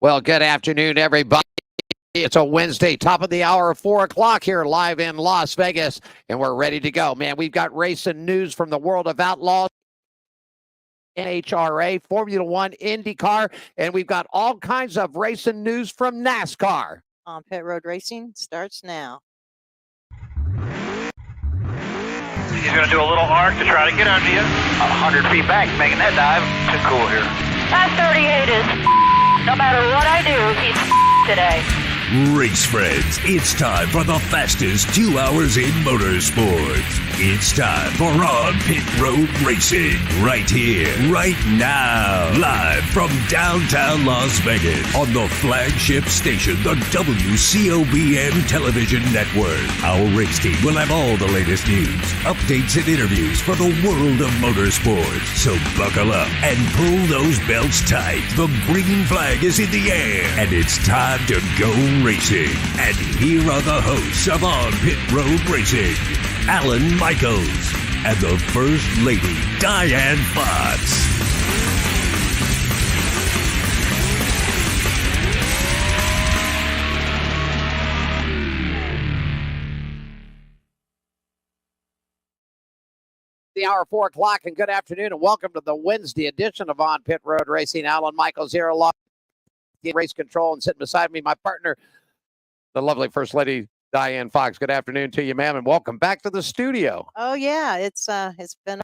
Well, good afternoon, everybody. It's a Wednesday, top of the hour, 4 o'clock here live in Las Vegas, and we're ready to go. Man, we've got racing news from the world of outlaws, NHRA, Formula One, IndyCar, and we've got all kinds of racing news from NASCAR. On Pit Road Racing starts now. He's going to do a little arc to try to get under you. 100 feet back, making that dive. Too cool here. That 38 is no matter what I do, he's today. Race friends, it's time for the fastest 2 hours in motorsports. It's time for On Pit Road Racing, right here, right now, live from downtown Las Vegas on the flagship station, the WCOBM Television Network. Our race team will have all the latest news, updates, and interviews for the world of motorsports. So buckle up and pull those belts tight. The green flag is in the air, and it's time to go racing. And here are the hosts of On Pit Road Racing, Alan Michaels and the First Lady, Diane Fox. The hour, 4 o'clock, and good afternoon, and welcome to the Wednesday edition of On Pit Road Racing. Alan Michaels here, along with Race Control, and sitting beside me, my partner, the lovely First Lady, Diane Fox. Good afternoon to you, ma'am, and welcome back to the studio. Oh yeah, it's been a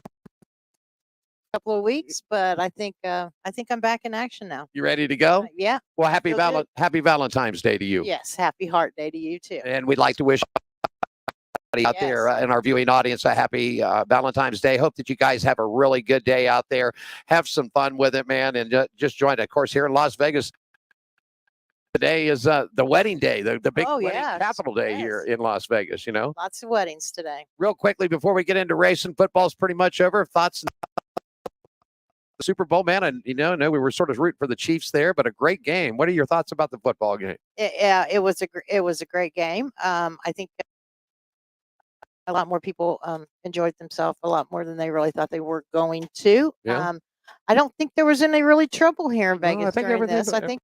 couple of weeks, but I think I'm back in action now. You ready to go? Yeah. Well, happy Valentine's Day to you. Yes, happy Heart Day to you too. And we'd like to wish everybody out there in our viewing audience a happy Valentine's Day. Hope that you guys have a really good day out there. Have some fun with it, man, and just join, of course, here in Las Vegas. Today is the wedding day, the big wedding capital day here in Las Vegas, you know. Lots of weddings today. Real quickly, before we get into racing, football's pretty much over. Thoughts on the Super Bowl, man? And, no, we were sort of rooting for the Chiefs there, but a great game. What are your thoughts about the football game? It was a great game. I think a lot more people enjoyed themselves a lot more than they really thought they were going to. Yeah. I don't think there was any really trouble here in Vegas during this. I think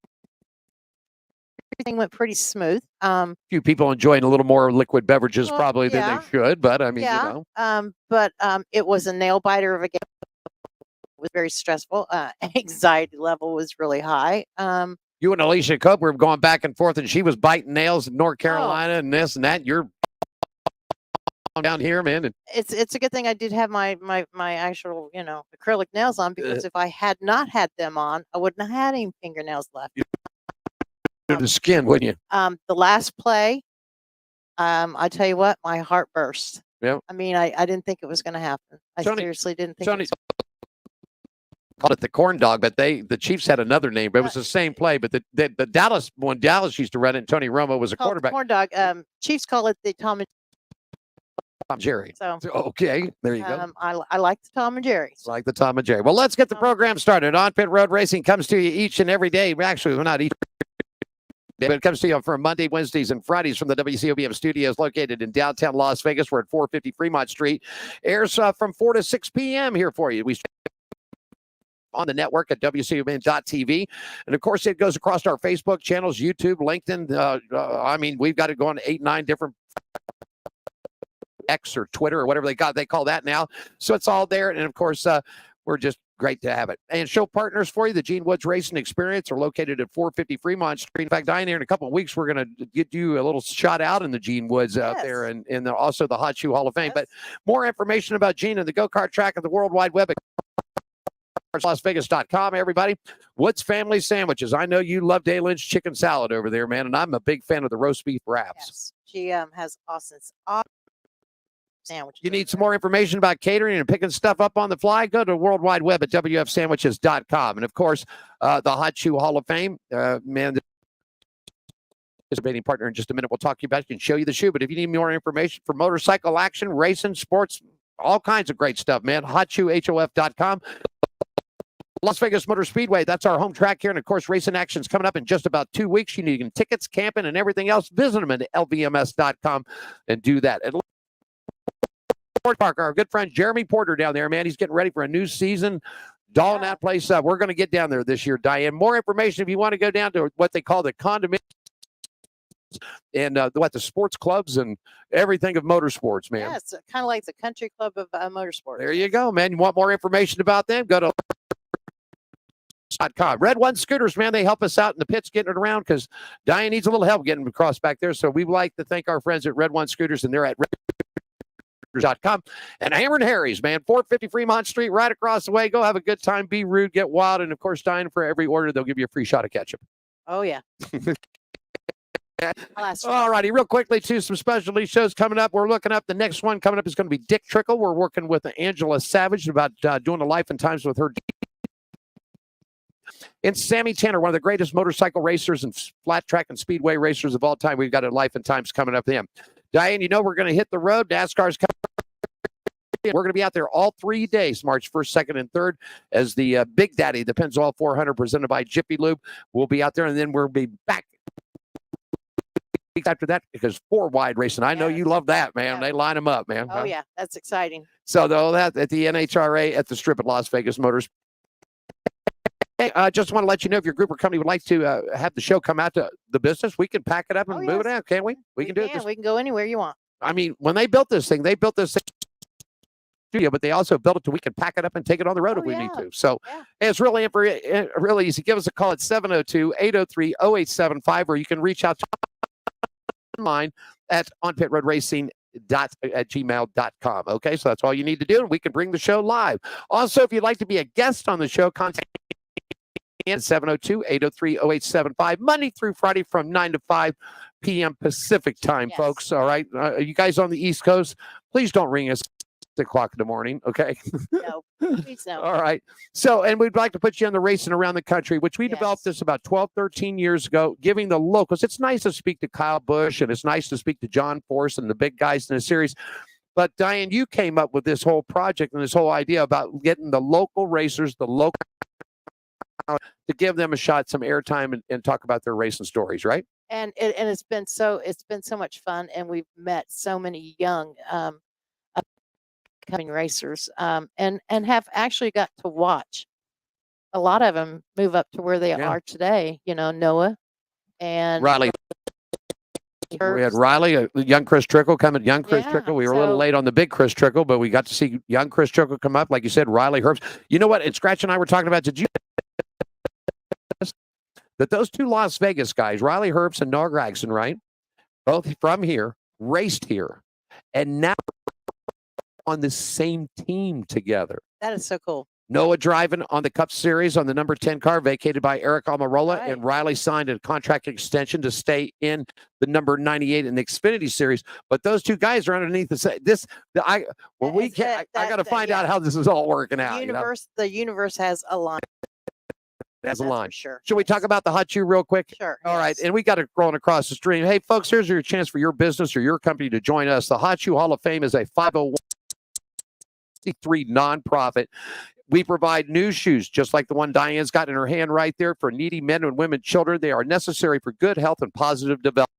everything went pretty smooth. A few people enjoying a little more liquid beverages probably than they should, but I mean, you know. But it was a nail biter of a game. It was very stressful. Anxiety level was really high. You and Alicia Cope were going back and forth, and she was biting nails in North Carolina and this and that. You're down here, man. And it's a good thing I did have my actual, acrylic nails on, because if I had not had them on, I wouldn't have had any fingernails left. The skin, wouldn't you? The last play, I tell you what, my heart burst. Yeah. I mean, I didn't think it was going to happen. I seriously didn't think. Tony called it the corn dog, but the Chiefs had another name, but it was the same play. But the Dallas, when Dallas used to run it, and Tony Romo was a quarterback. Corn dog. Chiefs call it the Tom and Jerry. So okay, there you go. I like the Tom and Jerry. Like the Tom and Jerry. Well, let's get the program started. On Pit Road Racing comes to you each and every day. Actually, we're not each. But it comes to you for Monday, Wednesdays, and Fridays from the WCOBM studios located in downtown Las Vegas. We're at 450 Fremont Street. Airs from 4 to 6 p.m. here for you. We on the network at WCOBM.tv. And, of course, it goes across our Facebook channels, YouTube, LinkedIn. I mean, we've got it going 8, 9 different X or Twitter or whatever they call that now. So it's all there. And, of course, we're just great to have it. And show partners for you, the Gene Woods Racing Experience, are located at 450 Fremont Street. In fact, Diane, here in a couple of weeks, we're going to get you a little shot out in the Gene Woods out there, and also the Hot Shoe Hall of Fame. But more information about Gene and the go-kart track at the World Wide Web at LasVegas.com, everybody. Woods Family Sandwiches. I know you love Day Lynch chicken salad over there, man, and I'm a big fan of the roast beef wraps. Yes. She has awesome sandwiches. You need some more information about catering and picking stuff up on the fly? Go to World Wide Web at WFSandwiches.com. And, of course, the Hot Shoe Hall of Fame, man, the participating partner in just a minute we'll talk to you about. Can show you the shoe. But if you need more information for motorcycle action, racing, sports, all kinds of great stuff, man, hotshoehof.com. Las Vegas Motor Speedway, that's our home track here. And, of course, racing action's coming up in just about 2 weeks. You need tickets, camping, and everything else. Visit them at lvms.com and do that. And Park, our good friend Jeremy Porter down there, man, he's getting ready for a new season. Dolling Yeah. that place up. We're going to get down there this year, Diane. More information if you want to go down to what they call the condominium and the sports clubs and everything of motorsports, man. Yeah, it's kind of like the country club of motorsports. There you go, man. You want more information about them? Go to .com. Red One Scooters, man, they help us out in the pits getting it around because Diane needs a little help getting across back there. So we would like to thank our friends at Red One Scooters, and they're at .com. And Hammer and Harry's, man, 450 Fremont Street, right across the way. Go have a good time, be rude, get wild, and of course, Diane, for every order, they'll give you a free shot of ketchup. Oh, yeah. All righty, real quickly, too, some specialty shows coming up. We're looking up. The next one coming up is going to be Dick Trickle. We're working with Angela Savage about doing the life and times with her. And Sammy Tanner, one of the greatest motorcycle racers and flat track and speedway racers of all time. We've got a life and times coming up then. Diane, you know we're going to hit the road. NASCAR's coming. We're going to be out there all 3 days, March 1st, 2nd, and 3rd, as the Big Daddy, the Pennzoil 400, presented by Jiffy Lube. We'll be out there, and then we'll be back after that because 4-wide racing. I know you love that, man. Yeah. They line them up, man. Oh, yeah. That's exciting. So, though, that at the NHRA at the Strip at Las Vegas Motors. Hey, I just want to let you know if your group or company would like to have the show come out to the business, we can pack it up and move it out, can't we? We can do it. We can go anywhere you want. I mean, when they built this thing studio, but they also built it so we can pack it up and take it on the road if we need to. So it's really easy. Give us a call at 702-803-0875, or you can reach out to online at onpitroadracing.gmail.com. Okay, so that's all you need to do, and we can bring the show live. Also, if you'd like to be a guest on the show, contact 702-803-0875, Monday through Friday from 9 to 5 p.m. Pacific time, folks. All right. You guys on the East Coast, please don't ring us at 6 o'clock in the morning. Okay. No, please no. All right. So, and we'd like to put you on the racing around the country, which we developed this about 12, 13 years ago, giving the locals. It's nice to speak to Kyle Busch, and it's nice to speak to John Force and the big guys in the series. But Diane, you came up with this whole project and this whole idea about getting the local racers, the local to give them a shot, some airtime, and talk about their racing stories, right? And it's been so much fun, and we've met so many young upcoming racers, and have actually got to watch a lot of them move up to where they are today. You know, Noah and Riley. We had Riley, young Chris Trickle coming. Young Chris Trickle. We were a little late on the big Chris Trickle, but we got to see young Chris Trickle come up. Like you said, Riley Herbst. You know what? And Scratch and I were talking about. Did you that those two Las Vegas guys, Riley Herbst and Noah Gragson, right? Both from here, raced here, and now on the same team together. That is so cool. Noah driving on the Cup Series on the number 10 car, vacated by Eric Almirola, and Riley signed a contract extension to stay in the number 98 in the Xfinity Series. But those two guys are underneath I got to find out how this is all working out. The universe has a line. As a line. Sure. Should we talk about the hot shoe real quick? Sure. All right. And we got it rolling across the stream. Hey, folks, here's your chance for your business or your company to join us. The Hot Shoe Hall of Fame is a 501c3 nonprofit. We provide new shoes, just like the one Diane's got in her hand right there, for needy men and women, children. They are necessary for good health and positive development.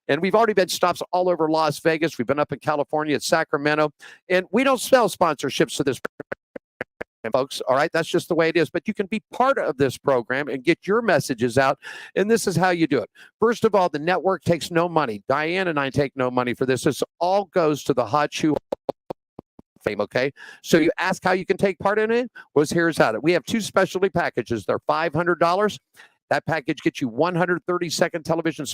And we've already been stops all over Las Vegas. We've been up in California at Sacramento. And we don't sell sponsorships to this folks. All right. That's just the way it is. But you can be part of this program and get your messages out. And this is how you do it. First of all, the network takes no money. Diane and I take no money for this. This all goes to the Hot Shoe Fame. Okay. So you ask how you can take part in it. Well, here's how. We have two specialty packages. They're $500. That package gets you 130-second television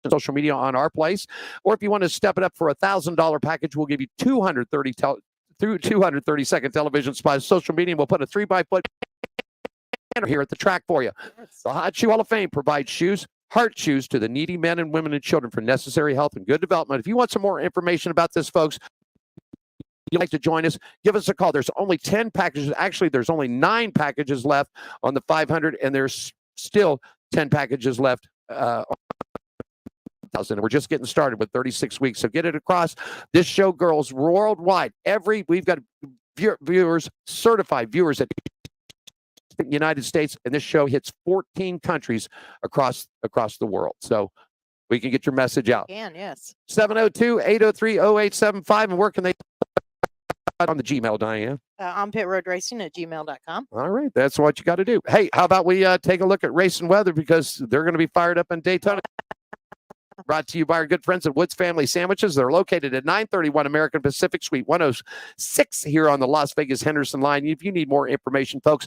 social media on our place. Or if you want to step it up for $1,000 package, we'll give you 230-second television spots, social media. We'll put a 3x4 here at the track for you. The Hot Shoe Hall of Fame provides shoes, heart shoes, to the needy men and women and children for necessary health and good development. If you want some more information about this, folks, you'd like to join us, give us a call. There's only 10 packages. Actually, there's only 9 packages left on the 500, and there's still 10 packages left and we're just getting started with 36 weeks. So get it across. This show girls worldwide. We've got viewers, certified viewers at the United States, and this show hits 14 countries across the world. So we can get your message out. Yes. 702-803-0875. And where can they on the Gmail, Diane? On pitroadracing@gmail.com. All right, that's what you got to do. Hey, how about we take a look at race and weather, because they're going to be fired up in Daytona. Brought to you by our good friends at Woods Family Sandwiches. They're located at 931 American Pacific Suite 106 here on the Las Vegas Henderson line. If you need more information, folks,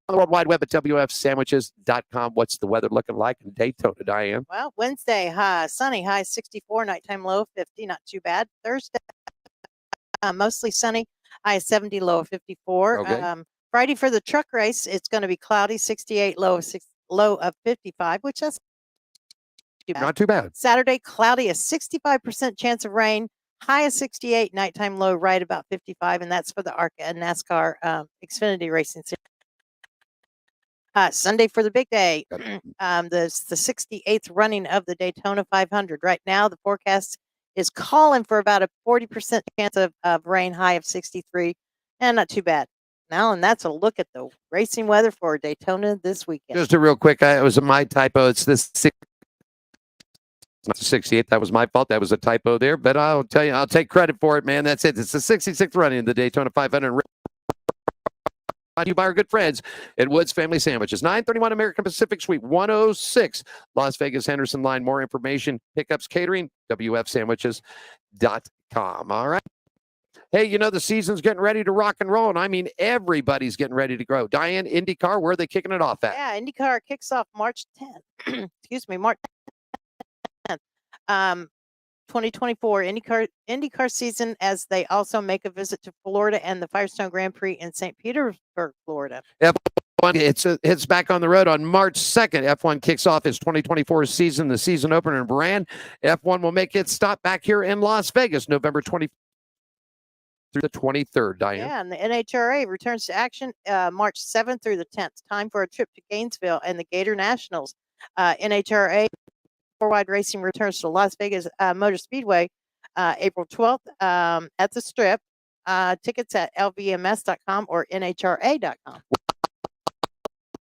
on the World Wide Web at WFSandwiches.com. What's the weather looking like in Daytona, Diane? Well, Wednesday, sunny, high 64, nighttime low 50, not too bad. Thursday, mostly sunny, high 70, low of 54. Okay. Friday for the truck race, it's going to be cloudy, 68, low of 55, which that's not too bad. Saturday, cloudy, a 65% chance of rain, high of 68, nighttime low right about 55, and that's for the ARCA and NASCAR Xfinity Racing Series. Sunday for the big day, the 68th running of the Daytona 500. Right now, the forecast is calling for about a 40% chance of rain, high of 63, and not too bad. Now, and that's a look at the racing weather for Daytona this weekend. Just a real quick, it was my typo. It's this 68. That was my fault. That was a typo there, but I'll tell you, I'll take credit for it, man. That's it. It's the 66th running of the Daytona 500. Brought to you by our good friends at Woods Family Sandwiches, 931 American Pacific Suite 106, Las Vegas Henderson line. More information, pickups, catering, WFSandwiches.com. All right. Hey, you know, the season's getting ready to rock and roll, and I mean, everybody's getting ready to grow. Diane, IndyCar, where are they kicking it off at? Yeah, IndyCar kicks off March 10th. Excuse me, March 10th. 2024 IndyCar season, as they also make a visit to Florida and the Firestone Grand Prix in St. Petersburg, Florida. F1 it's back on the road on March 2nd. F1 kicks off its 2024 season, the season opener in Brand. F1 will make its stop back here in Las Vegas, November 20th through the 23rd, Diane. Yeah, and the NHRA returns to action March 7th through the 10th. Time for a trip to Gainesville and the Gator Nationals. NHRA Wide Racing returns to Las Vegas Motor Speedway April 12th at the Strip. Tickets at lvms.com or nhra.com.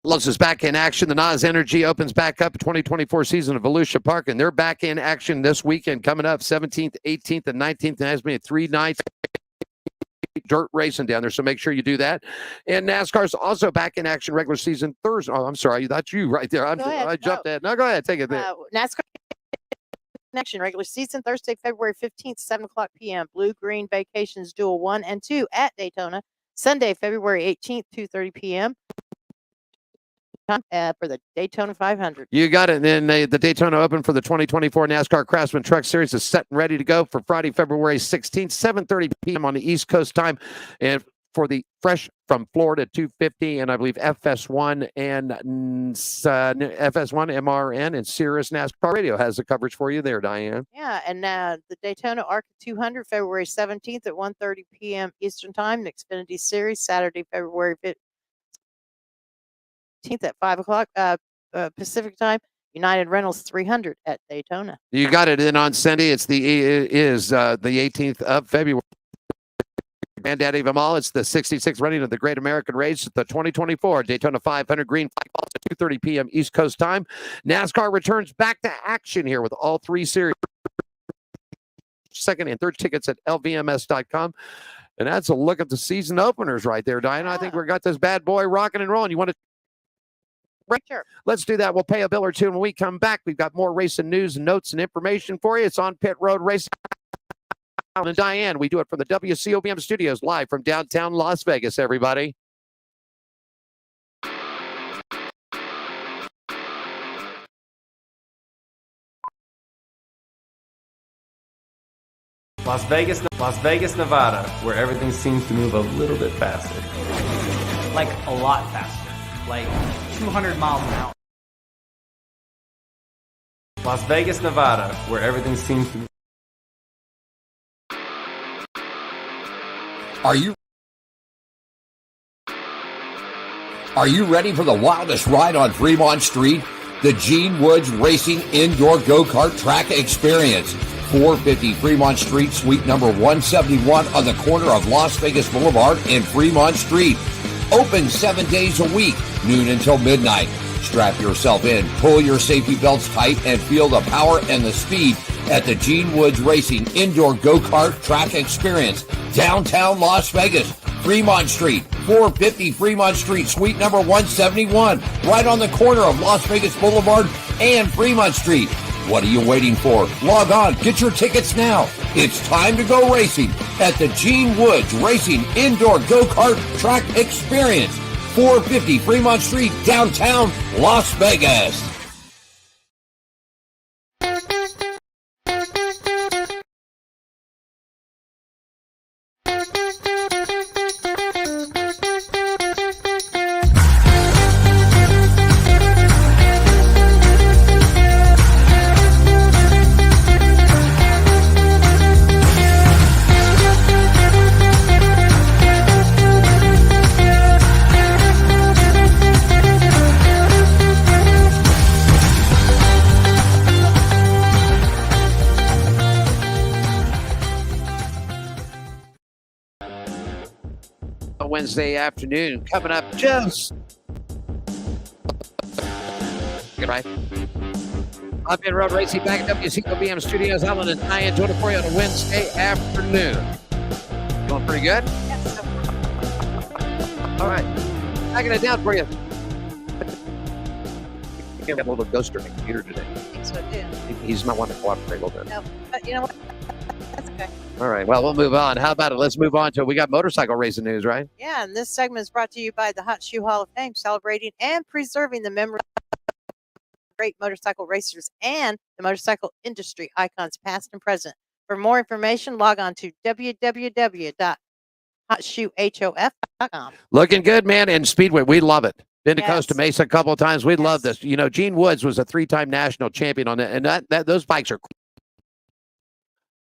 Loves is back in action. The NAS Energy opens back up 2024 season of Volusia Park, and they're back in action this weekend coming up 17th, 18th, and 19th. And has been 3 nights dirt racing down there, so make sure you do that. And NASCAR's also back in action regular season Thursday. Oh, I'm sorry, that's you right there. I jumped that. No, go ahead, take it there. NASCAR in action regular season Thursday, February 15th, 7 o'clock p.m. Blue Green Vacations Duel 1 and 2 at Daytona. Sunday, February 18th, 2:30 p.m. For the Daytona 500. You got it. And then the Daytona Open for the 2024 NASCAR Craftsman Truck Series is set and ready to go for Friday, February 16th, 7:30 p.m. on the East Coast time. And for the Fresh from Florida 250, and I believe FS1 and FS1, MRN, and Sirius NASCAR Radio has the coverage for you there, Diane. Yeah, and the Daytona ARCA 200, February 17th at 1:30 p.m. Eastern Time. The Xfinity Series, Saturday, February 15th at 5 o'clock Pacific Time. United Rentals 300 at Daytona. You got it. And on Sunday, it's the 18th of February. Granddaddy of them all, it's the 66th running of the Great American Race, the 2024 Daytona 500 Green Flag Falls at 2:30 p.m. East Coast time. NASCAR returns back to action here with all 3 series. Second and third tickets at lvms.com. And that's a look at the season openers right there, Diana. I think we've got this bad boy rocking and rolling. You want to right, sure. Let's do that. We'll pay a bill or two. And when we come back, we've got more racing news and notes and information for you. It's on Pit Road Racing. And Diane, we do it from the WCOBM studios live from downtown Las Vegas, everybody. Las Vegas, Nevada, where everything seems to move a little bit faster. Like a lot faster. Like 200 miles an hour. Las Vegas, Nevada, where everything seems to move. Are you ready for the wildest ride on Fremont Street? The Gene Woods Racing Indoor Go-Kart Track Experience. 450 Fremont Street, suite number 171 on the corner of Las Vegas Boulevard and Fremont Street. Open 7 days a week, noon until midnight. Strap yourself in, pull your safety belts tight, and feel the power and the speed at the Gene Woods Racing Indoor Go-Kart Track Experience, downtown Las Vegas, Fremont Street, 450 Fremont Street, suite number 171, right on the corner of Las Vegas Boulevard and Fremont Street. What are you waiting for? Log on, get your tickets now. It's time to go racing at the Gene Woods Racing Indoor Go-Kart Track Experience, 450 Fremont Street, downtown Las Vegas. Wednesday afternoon coming up just right. I've been road racing back at WCOBM Studios. Alan and Diane doing it for you on a Wednesday afternoon. Going pretty good? Yes. All right. Backing it down for you. We have a little ghost on the computer today. I think so too. He's not one to cooperate a little bit. No, but you know what? That's okay. All right. Well, we'll move on. How about it? Let's move on to we got motorcycle racing news, right? Yeah, and this segment is brought to you by the Hot Shoe Hall of Fame, celebrating and preserving the memory of great motorcycle racers and the motorcycle industry icons, past and present. For more information, log on to www.hotshoehof.com. Looking good, man. And Speedway, we love it. Been to Yes. Costa Mesa a couple of times. We love Yes. this. You know, Gene Woods was a 3-time national champion on it, and that those bikes are.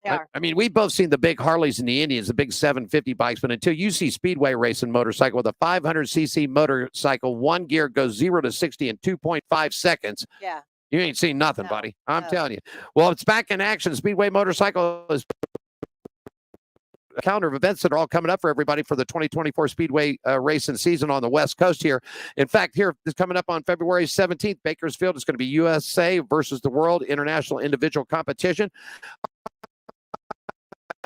They are. I mean, we've both seen the big Harleys and the Indians, the big 750 bikes, but until you see Speedway racing motorcycle with a 500cc motorcycle, one gear goes 0 to 60 in 2.5 seconds. Yeah. You ain't seen nothing, No, buddy. I'm no. telling you. Well, it's back in action. Speedway motorcycle is a calendar of events that are all coming up for everybody for the 2024 Speedway racing season on the West Coast here. In fact, here is coming up on February 17th, Bakersfield is going to be USA versus the World International Individual Competition.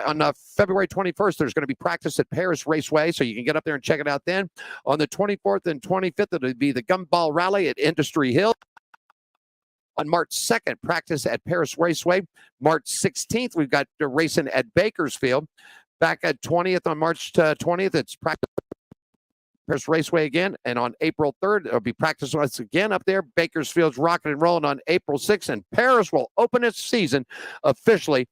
On February 21st, there's going to be practice at Paris Raceway, so you can get up there and check it out then. On the 24th and 25th, it'll be the Gumball Rally at Industry Hill. On March 2nd, practice at Paris Raceway. March 16th, we've got the racing at Bakersfield. Back at 20th on March 20th, it's practice Paris Raceway again. And on April 3rd, it'll be practice once again up there. Bakersfield's rocking and rolling on April 6th, and Paris will open its season officially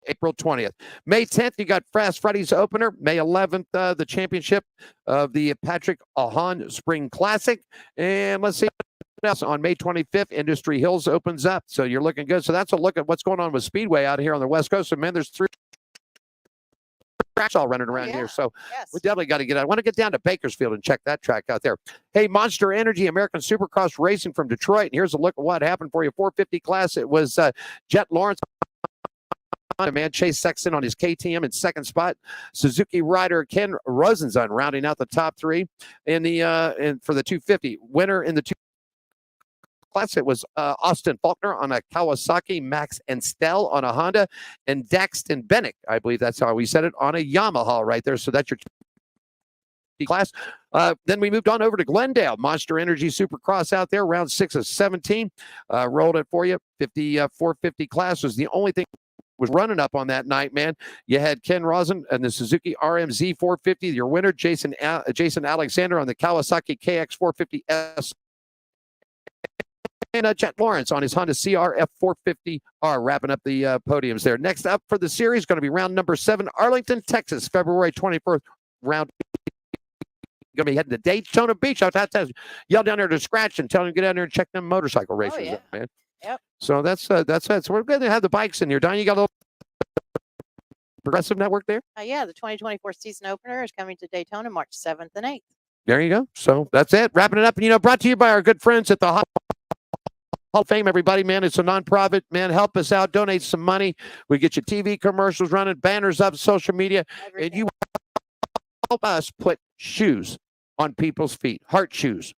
April 20th. May 10th, you got Fast Freddy's opener. May 11th, the championship of the Patrick Ahan Spring Classic. And let's see what else. On May 25th, Industry Hills opens up. So you're looking good. So that's a look at what's going on with Speedway out here on the West Coast. And man, there's 3 tracks all running around here. So Yes. we definitely got to get out. I want to get down to Bakersfield and check that track out there. Hey, Monster Energy American Supercross Racing from Detroit. And here's a look at what happened for you. 450 class. It was Jet Lawrence. Man, Chase Sexton on his KTM in second spot. Suzuki rider Ken Rosenson rounding out the top 3 in the and for the 250. Winner in the 2 class, it was Austin Faulkner on a Kawasaki, Max Enstel on a Honda, and Daxton Bennick, I believe that's how we said it, on a Yamaha right there. So that's your class. Then we moved on over to Glendale. Monster Energy Supercross out there, round 6 of 17. Rolled it for you. 450 class was the only thing was running up on that night, man. You had Ken Rosen and the Suzuki RMZ 450. Your winner, Jason Alexander on the Kawasaki KX 450S. And Jet Lawrence on his Honda CRF 450R, wrapping up the podiums there. Next up for the series, going to be round number 7, Arlington, Texas, February 24th. Round going to be heading to Daytona Beach. Yell down there to Scratch and tell him to get down there and check them motorcycle races yeah. up, man. Yep. So that's it. So we're going to have the bikes in here. Don, you got a little Progressive Network there? Yeah, the 2024 season opener is coming to Daytona March 7th and 8th. There you go. So that's it. Wrapping it up. And, you know, brought to you by our good friends at the Hall of Fame, everybody, man. It's a nonprofit, man. Help us out. Donate some money. We get your TV commercials running, banners up, social media, Everything. and you help us put shoes on people's feet. Heart shoes.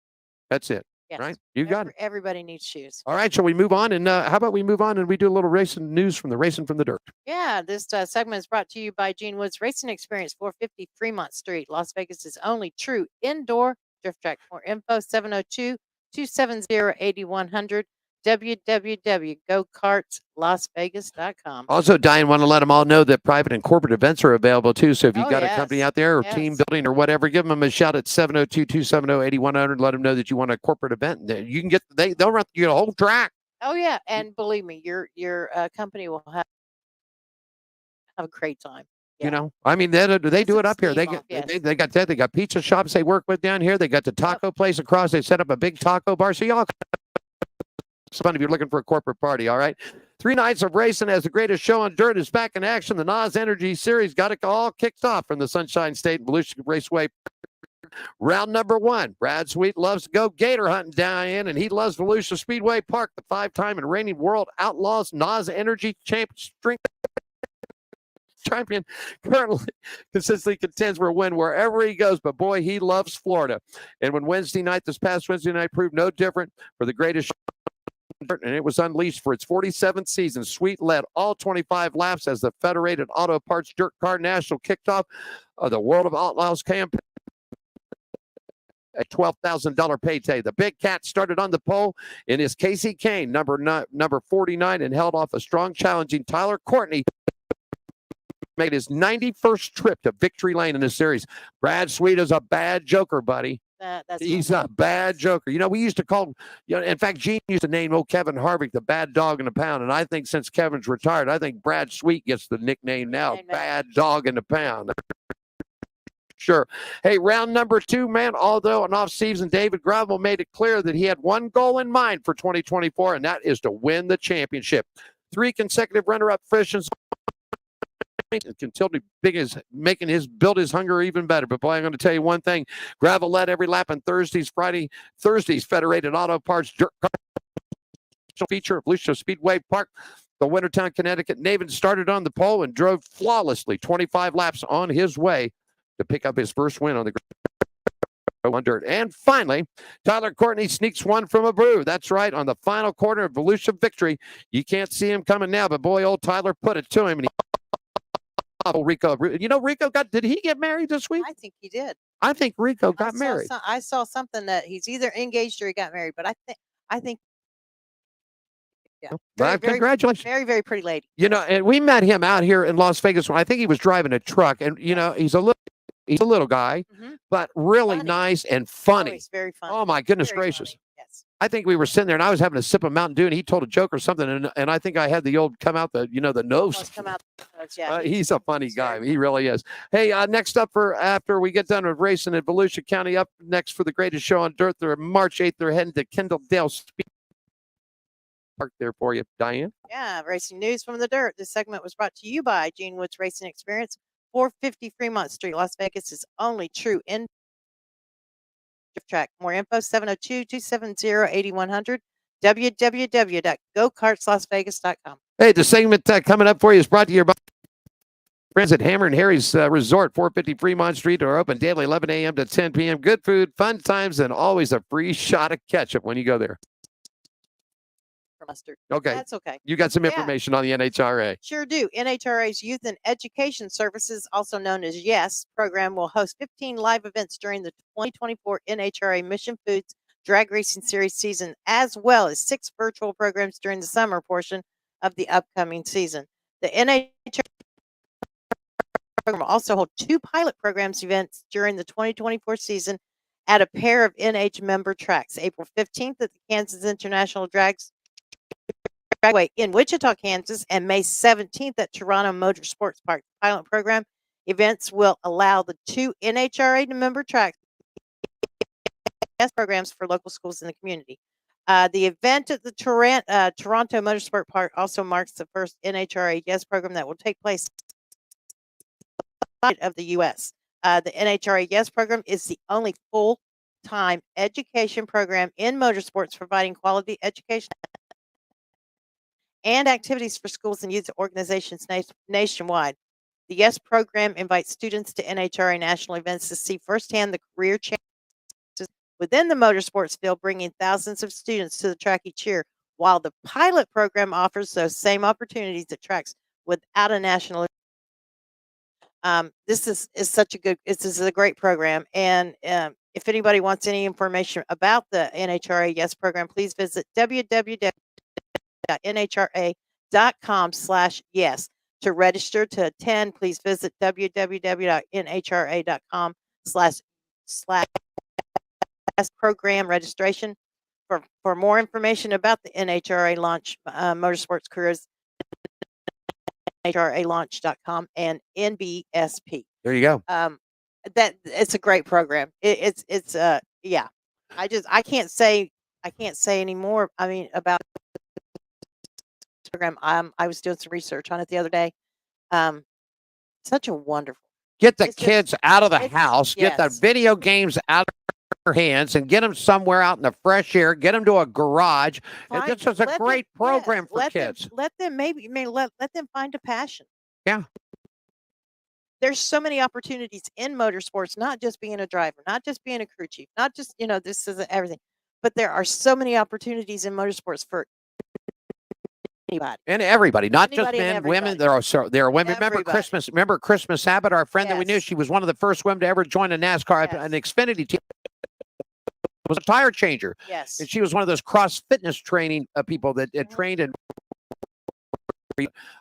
That's it. Yes. Right? You got it. Everybody needs shoes. All right, shall we move on? And how about we move on and we do a little racing news from the Racing from the Dirt? Yeah, this segment is brought to you by Gene Woods Racing Experience, 450 Fremont Street, Las Vegas' only true indoor drift track. More info, 702-270-8100, www.gokartslasvegas.com. Also, Diane, want to let them all know that private and corporate events are available too. So if you've got a company out there or team building or whatever, give them a shout at 702-270-8100. Let them know that you want a corporate event. You can get they'll run you a whole track. Oh yeah, and believe me, your company will have a great time. Yeah. You know, I mean, they do it up here. They got pizza shops they work with down here. They got the taco place across. They set up a big taco bar. So y'all, it's fun if you're looking for a corporate party. All right, 3 nights of racing as the greatest show on dirt is back in action. The NAS Energy Series got it all kicked off from the Sunshine State and Volusia Raceway. Round number 1. Brad Sweet loves to go gator hunting down in, and he loves Volusia Speedway Park. The 5-time and reigning World Outlaws NAS Energy champion currently consistently contends for a win wherever he goes, but boy, he loves Florida. And when this past Wednesday night proved no different for the greatest show, and it was unleashed for its 47th season. Sweet led all 25 laps as the Federated Auto Parts Dirt Car National kicked off the World of Outlaws campaign. A $12,000 payday. The Big Cat started on the pole in his Casey Kane, number 49, and held off a strong challenging Tyler Courtney. Made his 91st trip to victory lane in this series. Brad Sweet is a bad joker, buddy. He's a bad joker. You know, we used to call, in fact, Gene used to name old Kevin Harvick the bad dog in the pound. And I think since Kevin's retired, I think Brad Sweet gets the nickname now, bad dog in the pound. Sure. Hey, round number 2, man, although an off-season, David Gravel made it clear that he had one goal in mind for 2024, and that is to win the championship. 3 consecutive runner-up finishes until making build his hunger even better. But boy, I'm going to tell you one thing. Gravel led every lap on Thursday's Federated Auto Parts Dirt feature of Volusia Speedway Park, the Wintertown, Connecticut. Navin started on the pole and drove flawlessly 25 laps on his way to pick up his first win on the dirt. And finally, Tyler Courtney sneaks one from a brew. That's right, on the final corner of Volusia victory. You can't see him coming now, but boy, old Tyler put it to him. And Rico, Rico did he get married this week? I think he did. I think Rico got married. I saw something that he's either engaged or he got married, but I think yeah. Congratulations. Very, very pretty lady. You know, and we met him out here in Las Vegas when I think he was driving a truck, and he's a little guy, but really nice and funny. Oh, he's very funny. Oh my goodness gracious. Funny. Yes. I think we were sitting there and I was having a sip of Mountain Dew and he told a joke or something, and I think I had the old come out the nose. Come out the nose, yeah. He's a funny guy. He really is. Hey, next up after we get done with racing in Volusia County, up next for the greatest show on dirt, they're March 8th. They're heading to Kendall-Dale Speed Park there for you, Diane. Yeah, racing news from the dirt. This segment was brought to you by Gene Woods Racing Experience, 450 Fremont Street, Las Vegas is only true in track. More info, 702-270-8100, www.gokartslasvegas.com. Hey, the segment coming up for you is brought to you by friends at Hammer and Harry's Resort, 450 Fremont Street, are open daily 11 a.m. to 10 p.m. Good food, fun times, and always a free shot of ketchup when you go there. Mustard. Okay. That's okay. You got some information on the NHRA. Sure do. NHRA's Youth and Education Services, also known as YES program, will host 15 live events during the 2024 NHRA Mission Foods Drag Racing Series season, as well as 6 virtual programs during the summer portion of the upcoming season. The NHRA program will also hold 2 pilot programs events during the 2024 season at a pair of NH member tracks. April 15th at the Kansas International Dragway in Wichita, Kansas, and May 17th at Toronto Motorsports Park. The pilot program events will allow the 2 NHRA member tracks programs for local schools in the community. The event at the Toronto Motorsport Park also marks the first NHRA YES program that will take place outside of the U.S. The NHRA YES program is the only full-time education program in motorsports providing quality education and activities for schools and youth organizations nationwide. The YES program invites students to NHRA national events to see firsthand the career changes within the motorsports field, bringing thousands of students to the track each year, while the pilot program offers those same opportunities at tracks without a national. This is such a good. This is a great program, and if anybody wants any information about the NHRA Yes program, please visit www.nhra.com/yes. To register to attend, please visit www.nhra.com/program registration. For more information about the NHRA Launch Motorsports Careers, NHRALaunch.com and NBSP. There you go. That it's a great program. It's yeah. I can't say any more. I mean, about this program. I was doing some research on it the other day. Such a wonderful. Get the kids out of the house. Get the video games out of their hands and get them somewhere out in the fresh air. Get them to a garage. This is a great program for kids. Let them let them find a passion. Yeah. There's so many opportunities in motorsports, not just being a driver, not just being a crew chief, not just, this is everything, but there are so many opportunities in motorsports for anybody. And everybody, not just Anybody and men, everybody. women. There are women. Everybody. Remember Christmas Abbott, our friend that we knew? Yes. She was one of the first women to ever join a NASCAR, Yes. an Xfinity team. Was a tire changer. Yes. And she was one of those cross fitness training people that trained and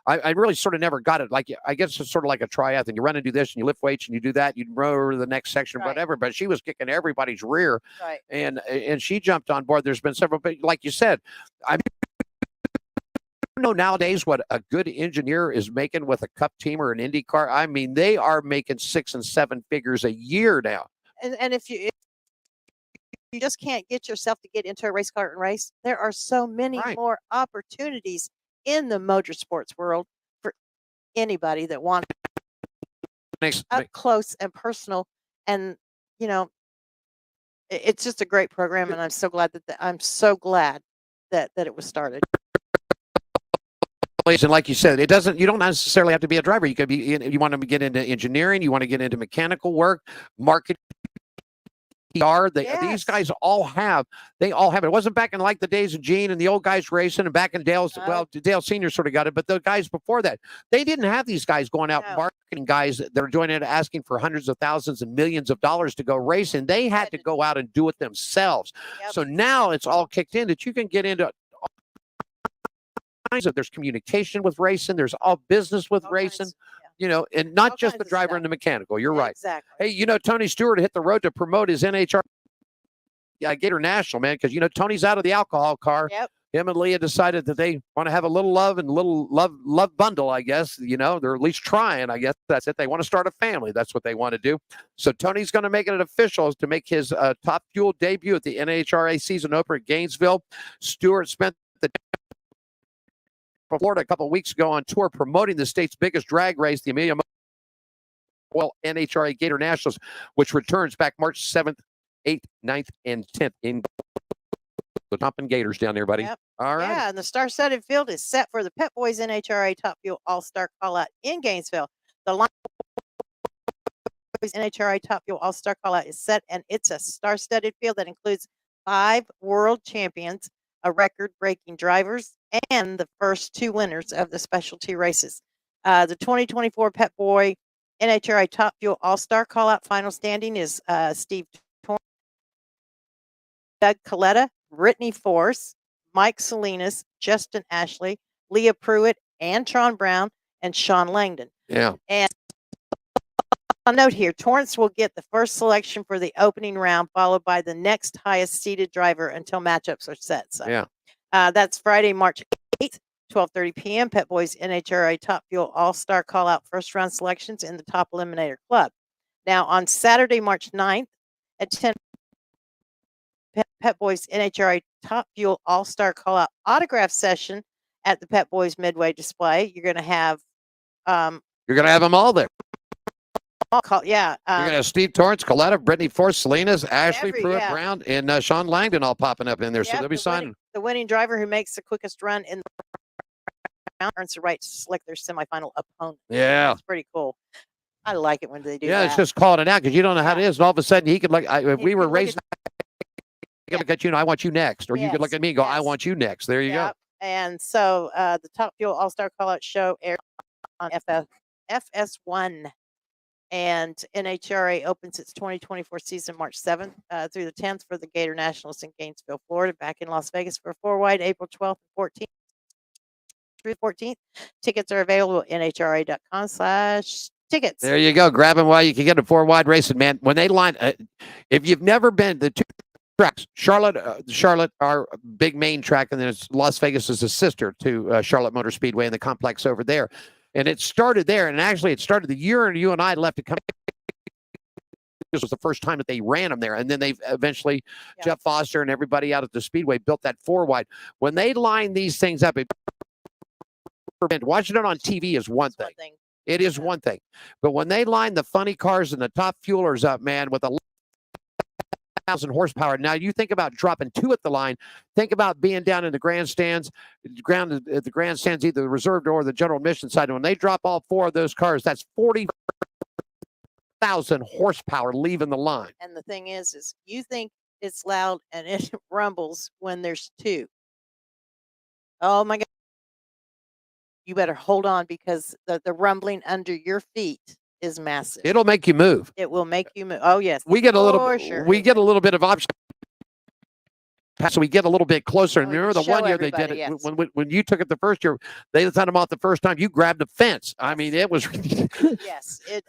I really sort of never got it. Like, I guess it's sort of like a triathlon. You run and do this, and you lift weights, and you do that. You run over to the next section, or whatever. But she was kicking everybody's rear, Right. and she jumped on board. There's been several, but like you said, I know nowadays what a good engineer is making with a Cup team or an Indy car. I mean, they are making 6 and 7 figures a year now. And if you just can't get yourself to get into a race car and race, there are so many more opportunities in the motorsports world for anybody that wants up close and personal. And it's just a great program, and I'm so glad that it was started. And like you said, you don't necessarily have to be a driver. You could be, you want to get into engineering, you want to get into mechanical work, marketing. These guys all have it. It wasn't back in like the days of Gene and the old guys racing, and back in Dale's. Well, Dale Senior sort of got it, but the guys before that, they didn't have these guys going out marketing guys that are doing it, asking for hundreds of thousands and millions of dollars to go racing. They had to go out and do it themselves. So now it's all kicked in that you can get into. There's communication with racing. There's all business with racing. And not just the driver and the mechanical. You're right. Exactly. Hey, Tony Stewart hit the road to promote his NHR Gator National, man, because Tony's out of the alcohol car. Yep. Him and Leah decided that they want to have a little love and a little love bundle, I guess. They're at least trying, I guess. That's it. They want to start a family. That's what they want to do. So Tony's going to make it official to make his Top Fuel debut at the NHRA season opener at Gainesville. Stewart spent the Florida a couple of weeks ago on tour promoting the state's biggest drag race, the Amelia NHRA Gator Nationals, which returns back March 7th, 8th, 9th, and 10th in the Tompin Gators down there, buddy. Yep. All right. Yeah, and the star-studded field is set for the Pep Boys NHRA Top Fuel All-Star Call-Out in Gainesville. The line NHRA Top Fuel All-Star Call-Out is set, and it's a star-studded field that includes 5 world champions, a record-breaking drivers, and the first 2 winners of the specialty races. The 2024 Pep Boy NHRA Top Fuel All-Star Call-Out final standing is Steve Torrance, Doug Coletta, Brittany Force, Mike Salinas, Justin Ashley, Leah Pruitt, Antron Brown, and Sean Langdon. Yeah. And I'll note here, Torrance will get the first selection for the opening round, followed by the next highest seeded driver until matchups are set. So, yeah. That's Friday, March 8th, 12:30 p.m. Pep Boys NHRA Top Fuel All-Star Call-Out first round selections in the Top Eliminator Club. Now, on Saturday, March 9th at 10 Pep Boys NHRA Top Fuel All-Star Call-Out autograph session at the Pep Boys Midway display. You're going to have them all there. You're going to have Steve Torrance, Coletta, Brittany Force, Salinas, Ashley Pruitt Brown, and Sean Langdon all popping up in there. So they'll be signing. The winning driver who makes the quickest run in the round earns the right to select their semifinal opponent. Yeah. That's pretty cool. I like it when they do that. Yeah, it's just calling it out because you don't know how it is. And all of a sudden, he could, if we were racing can look at you and I want you next. Or you could look at me and go, I want you next. There you go. And so the Top Fuel All-Star Call-Out Show airs on FS1. And NHRA opens its 2024 season March 7th through the 10th for the Gator Nationals in Gainesville, Florida, back in Las Vegas for a 4-wide April 12th and 14th through 14th. Tickets are available at nhra.com/tickets. There you go. Grab them while you can get a 4-wide racing, man. When they line, if you've never been, the two tracks, Charlotte, our big main track, and then it's Las Vegas is a sister to Charlotte Motor Speedway and the complex over there. And it started there, and actually it started the year you and I left to come. This was the first time that they ran them there, and then they eventually, Jeff Foster and everybody out at the Speedway built that 4-wide. When they line these things up, watching it on TV is one thing. It is one thing. But when they line the funny cars and the top fuelers up, man, with 1,000 horsepower. Now you think about dropping 2 at the line. Think about being down in the grandstands, either the reserved or the general admission side. And when they drop all 4 of those cars, that's 40,000 horsepower leaving the line. And the thing is you think it's loud and it rumbles when there's 2. Oh my God. You better hold on because the rumbling under your feet is massive. It'll make you move. It will make you move. Oh yes. We get a little get a little bit of option. So we get a little bit closer. And remember the one year they did it when you took it the first year, they sent them off the first time. You grabbed a fence. I mean, it was yes. It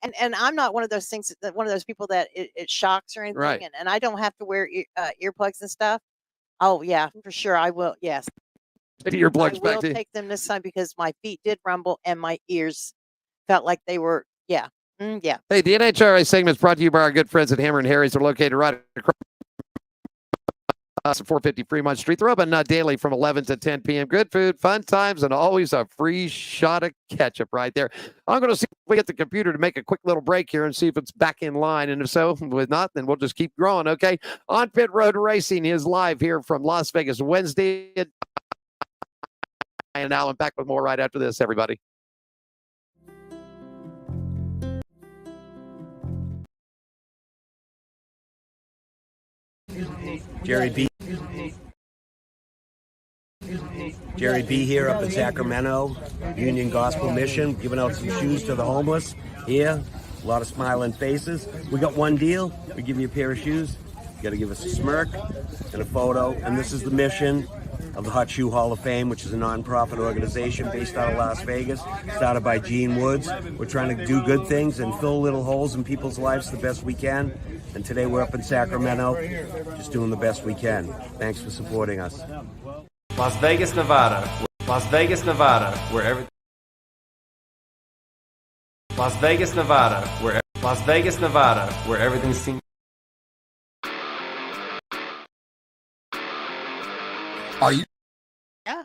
and I'm not one of those things that one of those people that it shocks or anything. Right. And I don't have to wear earplugs and stuff. Oh yeah, for sure I will. Yes. Earplugs I will take them this time because my feet did rumble and my ears felt like they were, yeah. Hey, the NHRA segment is brought to you by our good friends at Hammer and Harry's. They're located right across 450 Fremont Street. They're open daily from 11 to 10 p.m. Good food, fun times, and always a free shot of ketchup right there. I'm going to see if we get the computer to make a quick little break here and see if it's back in line. And if so, with not, then we'll just keep growing, okay? On Pit Road Racing is live here from Las Vegas Wednesday. Diane Allen back with more right after this, everybody. Jerry B here up in Sacramento, Union Gospel Mission, giving out some shoes to the homeless here. A lot of smiling faces. We got one deal. We give you a pair of shoes. You got to give us a smirk and a photo. And this is the mission of the Hot Shoe Hall of Fame, which is a non-profit organization based out of Las Vegas, started by Gene Woods. We're trying to do good things and fill little holes in people's lives the best we can. And today we're up in Sacramento, just doing the best we can. Thanks for supporting us. Las Vegas, Nevada, where everything. Las Vegas, Nevada, where everything seems. Are you? Yeah.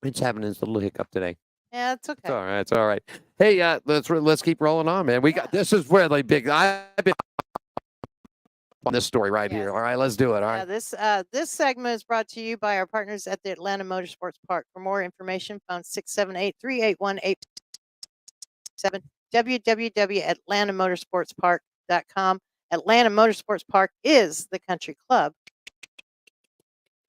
It's having this little hiccup today. Yeah, it's okay. It's all right. It's all right. Hey, let's keep rolling on, man. We got this is where the big. I've been on this story right here. All right, let's do it. All right. This segment is brought to you by our partners at the Atlanta Motorsports Park. For more information, phone 678-381-87, www.atlantamotorsportspark.com. Atlanta Motorsports Park is the country club.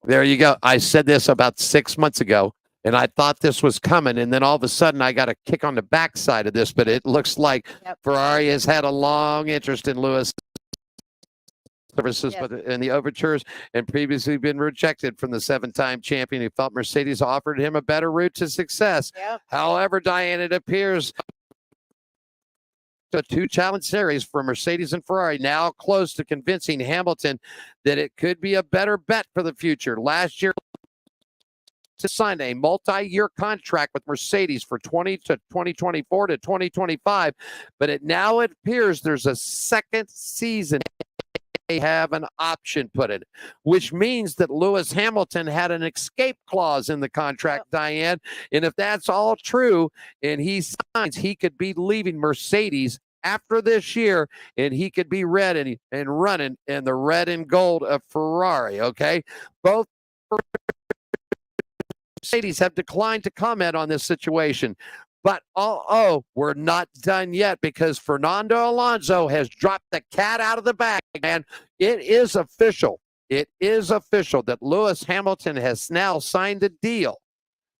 There you go. I said this about 6 months ago, and I thought this was coming, and then all of a sudden I got a kick on the backside of this, but it looks like Ferrari has had a long interest in Lewis services, but in the overtures, and previously been rejected from the 7-time champion who felt Mercedes offered him a better route to success. However, Diane, it appears a 2-challenge series for Mercedes and Ferrari now close to convincing Hamilton that it could be a better bet for the future. Last year, to sign a multi-year contract with Mercedes for 2024 to 2025, but it now appears there's a second season they have an option put in, which means that Lewis Hamilton had an escape clause in the contract, Diane. And if that's all true and he signs, he could be leaving Mercedes after this year, and he could be red and running in the red and gold of Ferrari, okay? Both Mercedes have declined to comment on this situation. But we're not done yet, because Fernando Alonso has dropped the cat out of the bag, man. It is official. It is official that Lewis Hamilton has now signed a deal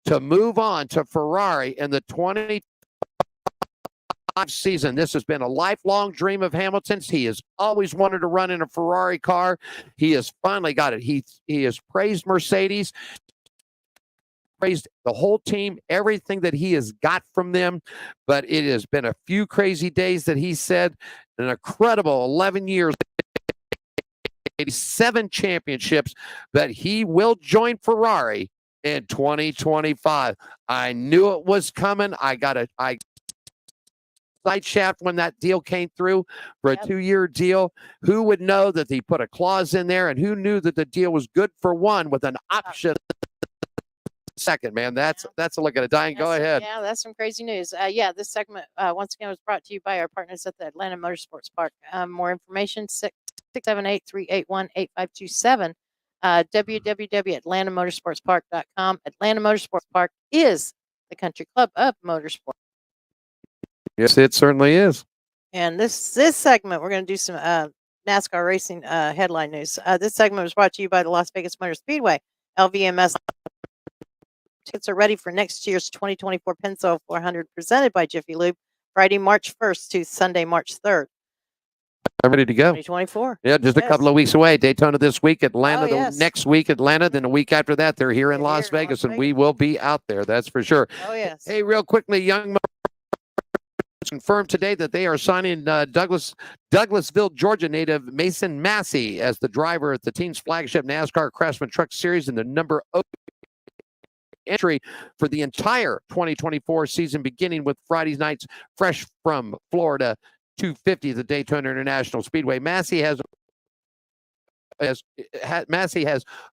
to move on to Ferrari in the 2025 season. This has been a lifelong dream of Hamilton's. He has always wanted to run in a Ferrari car. He has finally got it. He has praised Mercedes, praised the whole team, everything that he has got from them. But it has been a few crazy days that he said, an incredible 11 years, 7 championships, but he will join Ferrari in 2025. I knew it was coming. I side shaft when that deal came through for a 2-year deal. Who would know that he put a clause in there, and who knew that the deal was good for one with an option second, man? That's a look at it. Diane, go ahead. Yeah, that's some crazy news. This segment once again was brought to you by our partners at the Atlanta Motorsports Park. More information 678-381-8527. www.atlantamotorsportspark.com. Atlanta Motorsports Park is the country club of motorsport. Yes, it certainly is. And this segment, we're going to do some NASCAR racing headline news. This segment was brought to you by the Las Vegas Motor Speedway. LVMS tickets are ready for next year's 2024 Penso 400 presented by Jiffy Lube, Friday, March 1st to Sunday, March 3rd. I'm ready to go. 2024. Yeah, just a couple of weeks away. Daytona this week, Atlanta next week, Atlanta. Then a week after that, they're here in Las Vegas, and we will be out there. That's for sure. Oh, yes. Hey, real quickly, Young confirmed today that they are signing Douglasville, Georgia native Mason Massey as the driver at the team's flagship NASCAR Craftsman Truck Series and the number entry for the entire 2024 season, beginning with Friday night's fresh from Florida 250 at the Daytona International Speedway. Massey has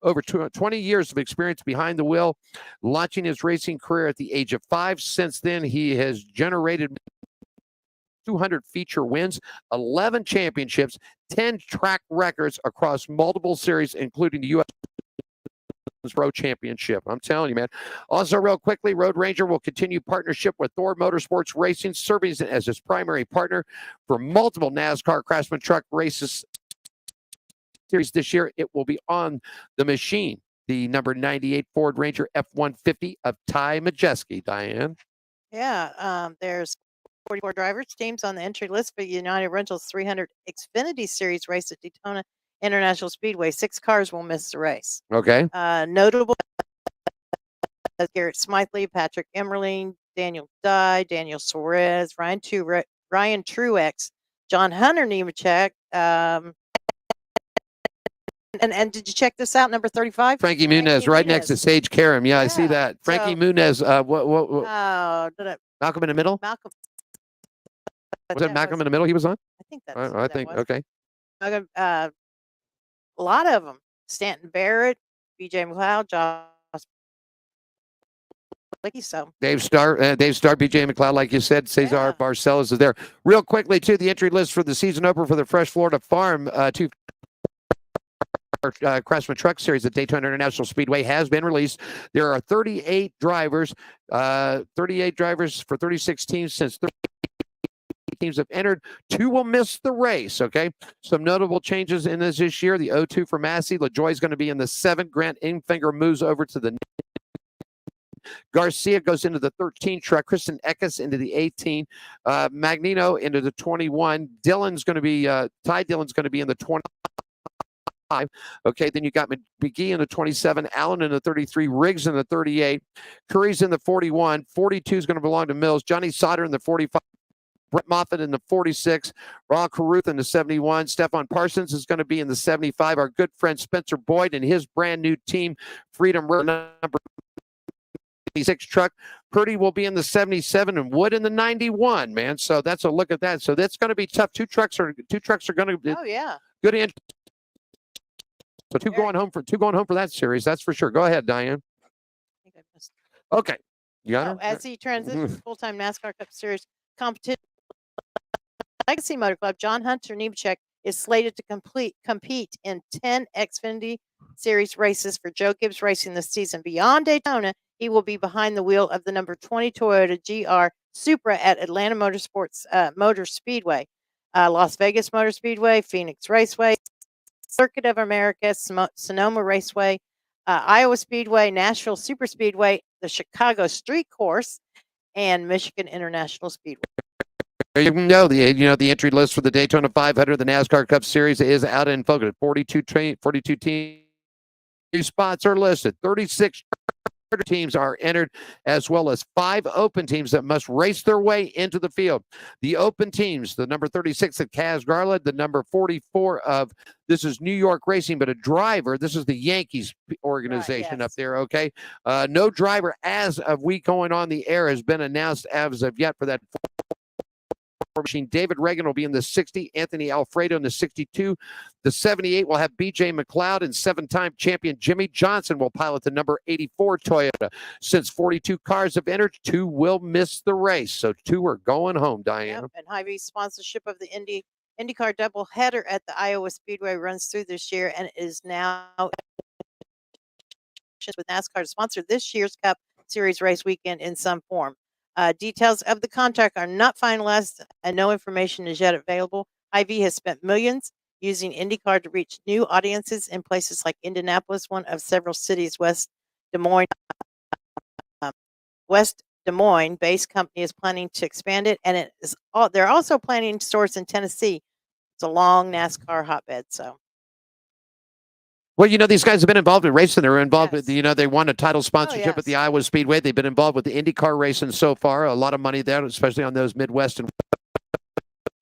over 20 years of experience behind the wheel, launching his racing career at the age of 5. Since then, he has generated 200 feature wins, 11 championships, 10 track records across multiple series, including the U.S. Road Championship. I'm telling you, man. Also, real quickly, Road Ranger will continue partnership with Thor Motorsports Racing, serving as his primary partner for multiple NASCAR Craftsman Truck races series this year. It will be on the machine, the number 98 Ford Ranger F-150 of Ty Majeski. Diane? Yeah, there's 44 drivers teams on the entry list for United Rentals 300 Xfinity Series race at Daytona International Speedway. 6 cars will miss the race. Okay. Notable Garrett Smythley, Patrick Emmerling, Daniel Dye, Daniel Suarez, Ryan Truex, John Hunter Nemechek. And did you check this out? Number 35? Frankie Muniz, right next to Sage Karam. Yeah, I see that. Frankie Muniz. Malcolm in the Middle? Malcolm. Was it Malcolm in the Middle he was on? I think that's I think, okay. A lot of them. Stanton Barrett, BJ McLeod, Josh Licky. So Dave Starr, BJ McLeod, like you said, Cesar Barcelos is there. Real quickly, too, the entry list for the season opener for the Fresh Florida Farm Craftsman Truck Series at Daytona International Speedway has been released. There are 38 drivers for 36 teams. Since 30 teams have entered, 2 will miss the race. Okay, some notable changes in this year. The 02 for Massey, LaJoy is going to be in the 7. Grant Ingfinger moves over to the Garcia goes into the 13 truck. Kristen Eckes into the 18. Magnino into the 21. Ty Dillon's going to be in the 20. Okay, then you got McGee in the 27, Allen in the 33, Riggs in the 38, Curry's in the 41, 42 is going to belong to Mills, Johnny Sauter in the 45, Brett Moffitt in the 46, Ron Carruth in the 71, Stephon Parsons is going to be in the 75, our good friend Spencer Boyd and his brand new team, Freedom Road number 76 truck. Purdy will be in the 77 and Wood in the 91, man. So that's a look at that. So that's going to be tough. Two trucks are going to be good in. So two going home for that series. That's for sure. Go ahead, Diane. Okay. You got her? As he transitions to full-time NASCAR Cup Series competition, Legacy Motor Club, John Hunter Nemechek is slated to compete in 10 Xfinity Series races for Joe Gibbs Racing this season. Beyond Daytona, He will be behind the wheel of the number 20 Toyota GR Supra at Atlanta Motorsports Motor Speedway, Las Vegas Motor Speedway, Phoenix Raceway, Circuit of America, Sonoma Raceway, Iowa Speedway, Nashville Super Speedway, the Chicago Street Course, and Michigan International Speedway. You know the entry list for the Daytona 500, the NASCAR Cup Series is out in focus. 42 teams spots are listed. 36 teams are entered, as well as 5 open teams that must race their way into the field. The open teams, the number 36 of Kaz Garland, the number 44 of, this is New York Racing, but a driver, this is the Yankees organization up there, okay? No driver as of we going on the air has been announced as of yet for that machine. David Reagan will be in the 60, Anthony Alfredo in the 62. The 78 will have BJ McLeod, and 7-time champion Jimmy Johnson will pilot the number 84 Toyota. Since 42 cars have entered, 2 will miss the race, so 2 are going home, Diane. Yep, and Hy-Vee's sponsorship of the IndyCar doubleheader at the Iowa Speedway runs through this year and is now with NASCAR to sponsor this year's Cup Series race weekend in some form. Details of the contract are not finalized and no information is yet available. Hy-Vee has spent millions using IndyCar to reach new audiences in places like Indianapolis, one of several cities West Des Moines-based company is planning to expand it, and they're also planning stores in Tennessee. It's a long NASCAR hotbed, so. Well, these guys have been involved in racing. They're involved with, they won a title sponsorship at the Iowa Speedway. They've been involved with the IndyCar racing so far. A lot of money there, especially on those Midwest and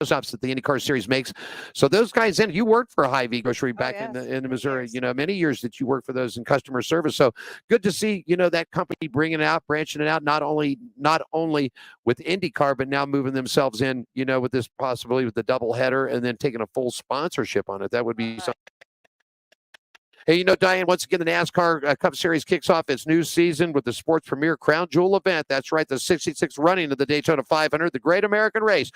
stops that the IndyCar Series makes. So those guys, you worked for Hy-Vee Grocery back in Missouri, many years that you worked for those in customer service. So good to see, that company bringing it out, branching it out, not only with IndyCar, but now moving themselves in, with this possibility with the doubleheader and then taking a full sponsorship on it. That would be something. Hey, Diane, once again, the NASCAR Cup Series kicks off its new season with the sports premier Crown Jewel event. That's right, the 66th running of the Daytona 500, the Great American Race.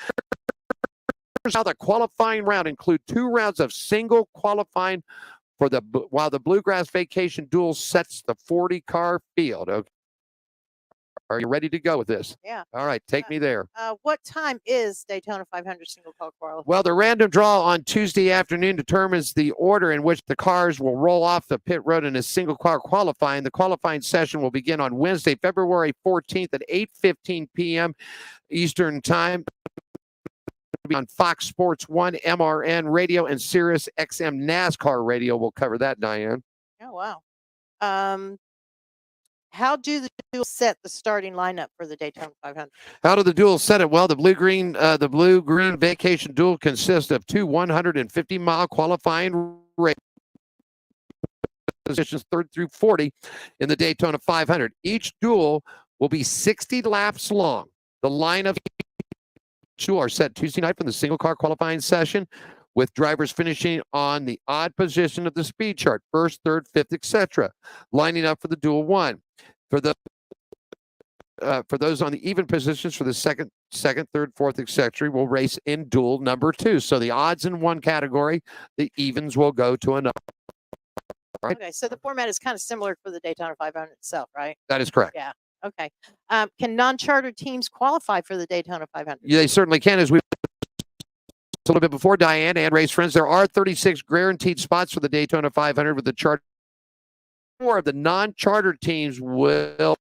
Here's how the qualifying round include 2 rounds of single qualifying while the Bluegrass Vacation Duel sets the 40-car field. Okay. Are you ready to go with this? Yeah. All right, take me there. What time is Daytona 500 single car qualifying? Well, the random draw on Tuesday afternoon determines the order in which the cars will roll off the pit road in a single car qualifying. The qualifying session will begin on Wednesday, February 14th at 8:15 p.m. Eastern Time on Fox Sports 1, MRN Radio, and Sirius XM NASCAR Radio. We'll cover that, Diane. Oh, wow. How do the duels set the starting lineup for the Daytona 500? How do the duels set it? Well, the blue-green vacation duel consists of 2 150-mile qualifying race positions 3rd through 40 in the Daytona 500. Each duel will be 60 laps long. The line of each duel are set Tuesday night from the single car qualifying session, with drivers finishing on the odd position of the speed chart, 1st, 3rd, 5th, etc., lining up for the duel 1. For those on the even positions for the second, 3rd, 4th, etc., will race in duel number 2. So the odds in one category, the evens will go to another. Right? Okay, so the format is kind of similar for the Daytona 500 itself, right? That is correct. Yeah. Okay. Can non-charter teams qualify for the Daytona 500? Yeah, they certainly can, as we a little bit before, Diane and race friends. There are 36 guaranteed spots for the Daytona 500 with the charter. 4 of the non-charter teams will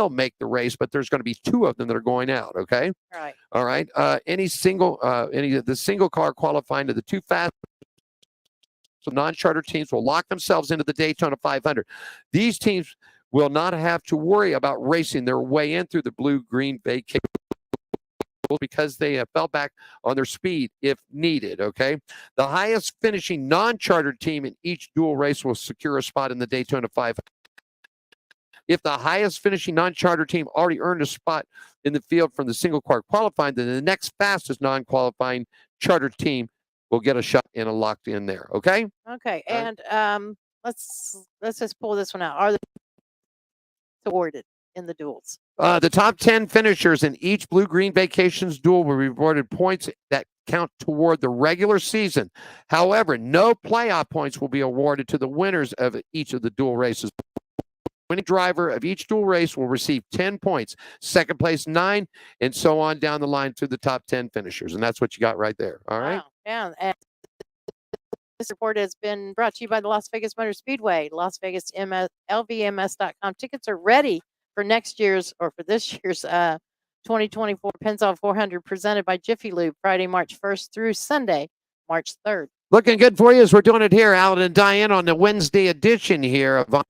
make the race, but there's going to be 2 of them that are going out. Okay. Right. All right. Any of the single car qualifying to the 2 fast non-charter teams will lock themselves into the Daytona 500. These teams will not have to worry about racing their way in through the blue-green vacation because they fell back on their speed if needed, okay? The highest finishing non-chartered team in each dual race will secure a spot in the Daytona 500. If the highest finishing non-charter team already earned a spot in the field from the single car qualifying, then the next fastest non-qualifying charter team will get a shot in a locked in there, okay? Okay, and let's just pull this one out. Are they awarded in the duels? The top 10 finishers in each blue-green vacations duel will be rewarded points that count toward the regular season. However, no playoff points will be awarded to the winners of each of the dual races. Winning driver of each dual race will receive 10 points, second place 9, and so on down the line to the top 10 finishers. And that's what you got right there. All right. Wow. Yeah. And this report has been brought to you by the Las Vegas Motor Speedway. Las Vegas LVMS.com. Tickets are ready for next year's or for this year's 2024 Pennzoil 400 presented by Jiffy Lube, Friday, March 1st through Sunday, March 3rd. Looking good for you as we're doing it here, Alan and Diane, on the Wednesday edition here of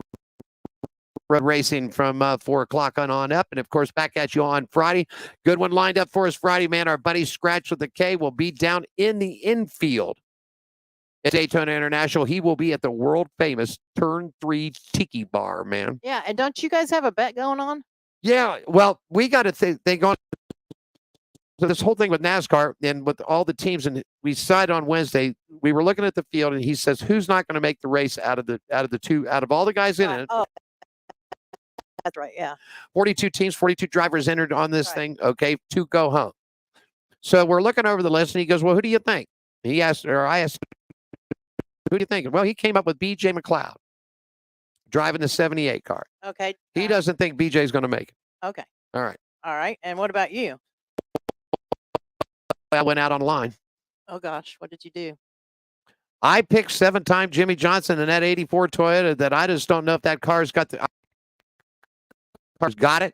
Road Racing from 4 o'clock on up. And, of course, back at you on Friday. Good one lined up for us Friday, man. Our buddy Scratch with the K will be down in the infield at Daytona International. He will be at the world-famous Turn 3 Tiki Bar, man. Yeah, and don't you guys have a bet going on? Yeah, well, we got to think on so this whole thing with NASCAR and with all the teams, and we decided on Wednesday, we were looking at the field, and he says, who's not going to make the race out of all the guys in it? Oh. That's right, yeah. 42 teams, 42 drivers entered on this thing, okay, to go home. So we're looking over the list, and he goes, well, who do you think? I asked, who do you think? Well, he came up with B.J. McLeod, driving the 78 car. Okay. He doesn't think B.J.'s going to make it. Okay. All right. All right. And what about you? I went out online. Oh, gosh. What did you do? I picked 7-time Jimmy Johnson in that 84 Toyota that I just don't know if that car's got the... Car's got it.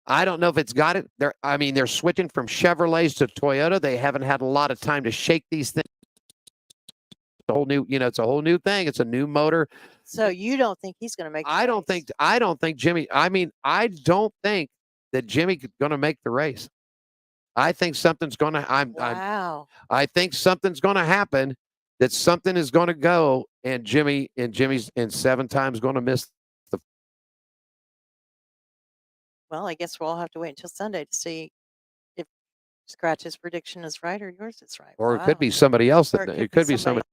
I don't know if it's got it. They're switching from Chevrolets to Toyota. They haven't had a lot of time to shake these things. It's a whole new, it's a whole new thing. It's a new motor. So you don't think he's going to make the race? I don't think Jimmy, I don't think that Jimmy's going to make the race. I think something's going to, I think something's going to happen, that something is going to go, and Jimmy's in 7 times going to miss. Well, I guess we'll all have to wait until Sunday to see if Scratch's prediction is right or yours is right. Or it could be somebody else. It could be somebody.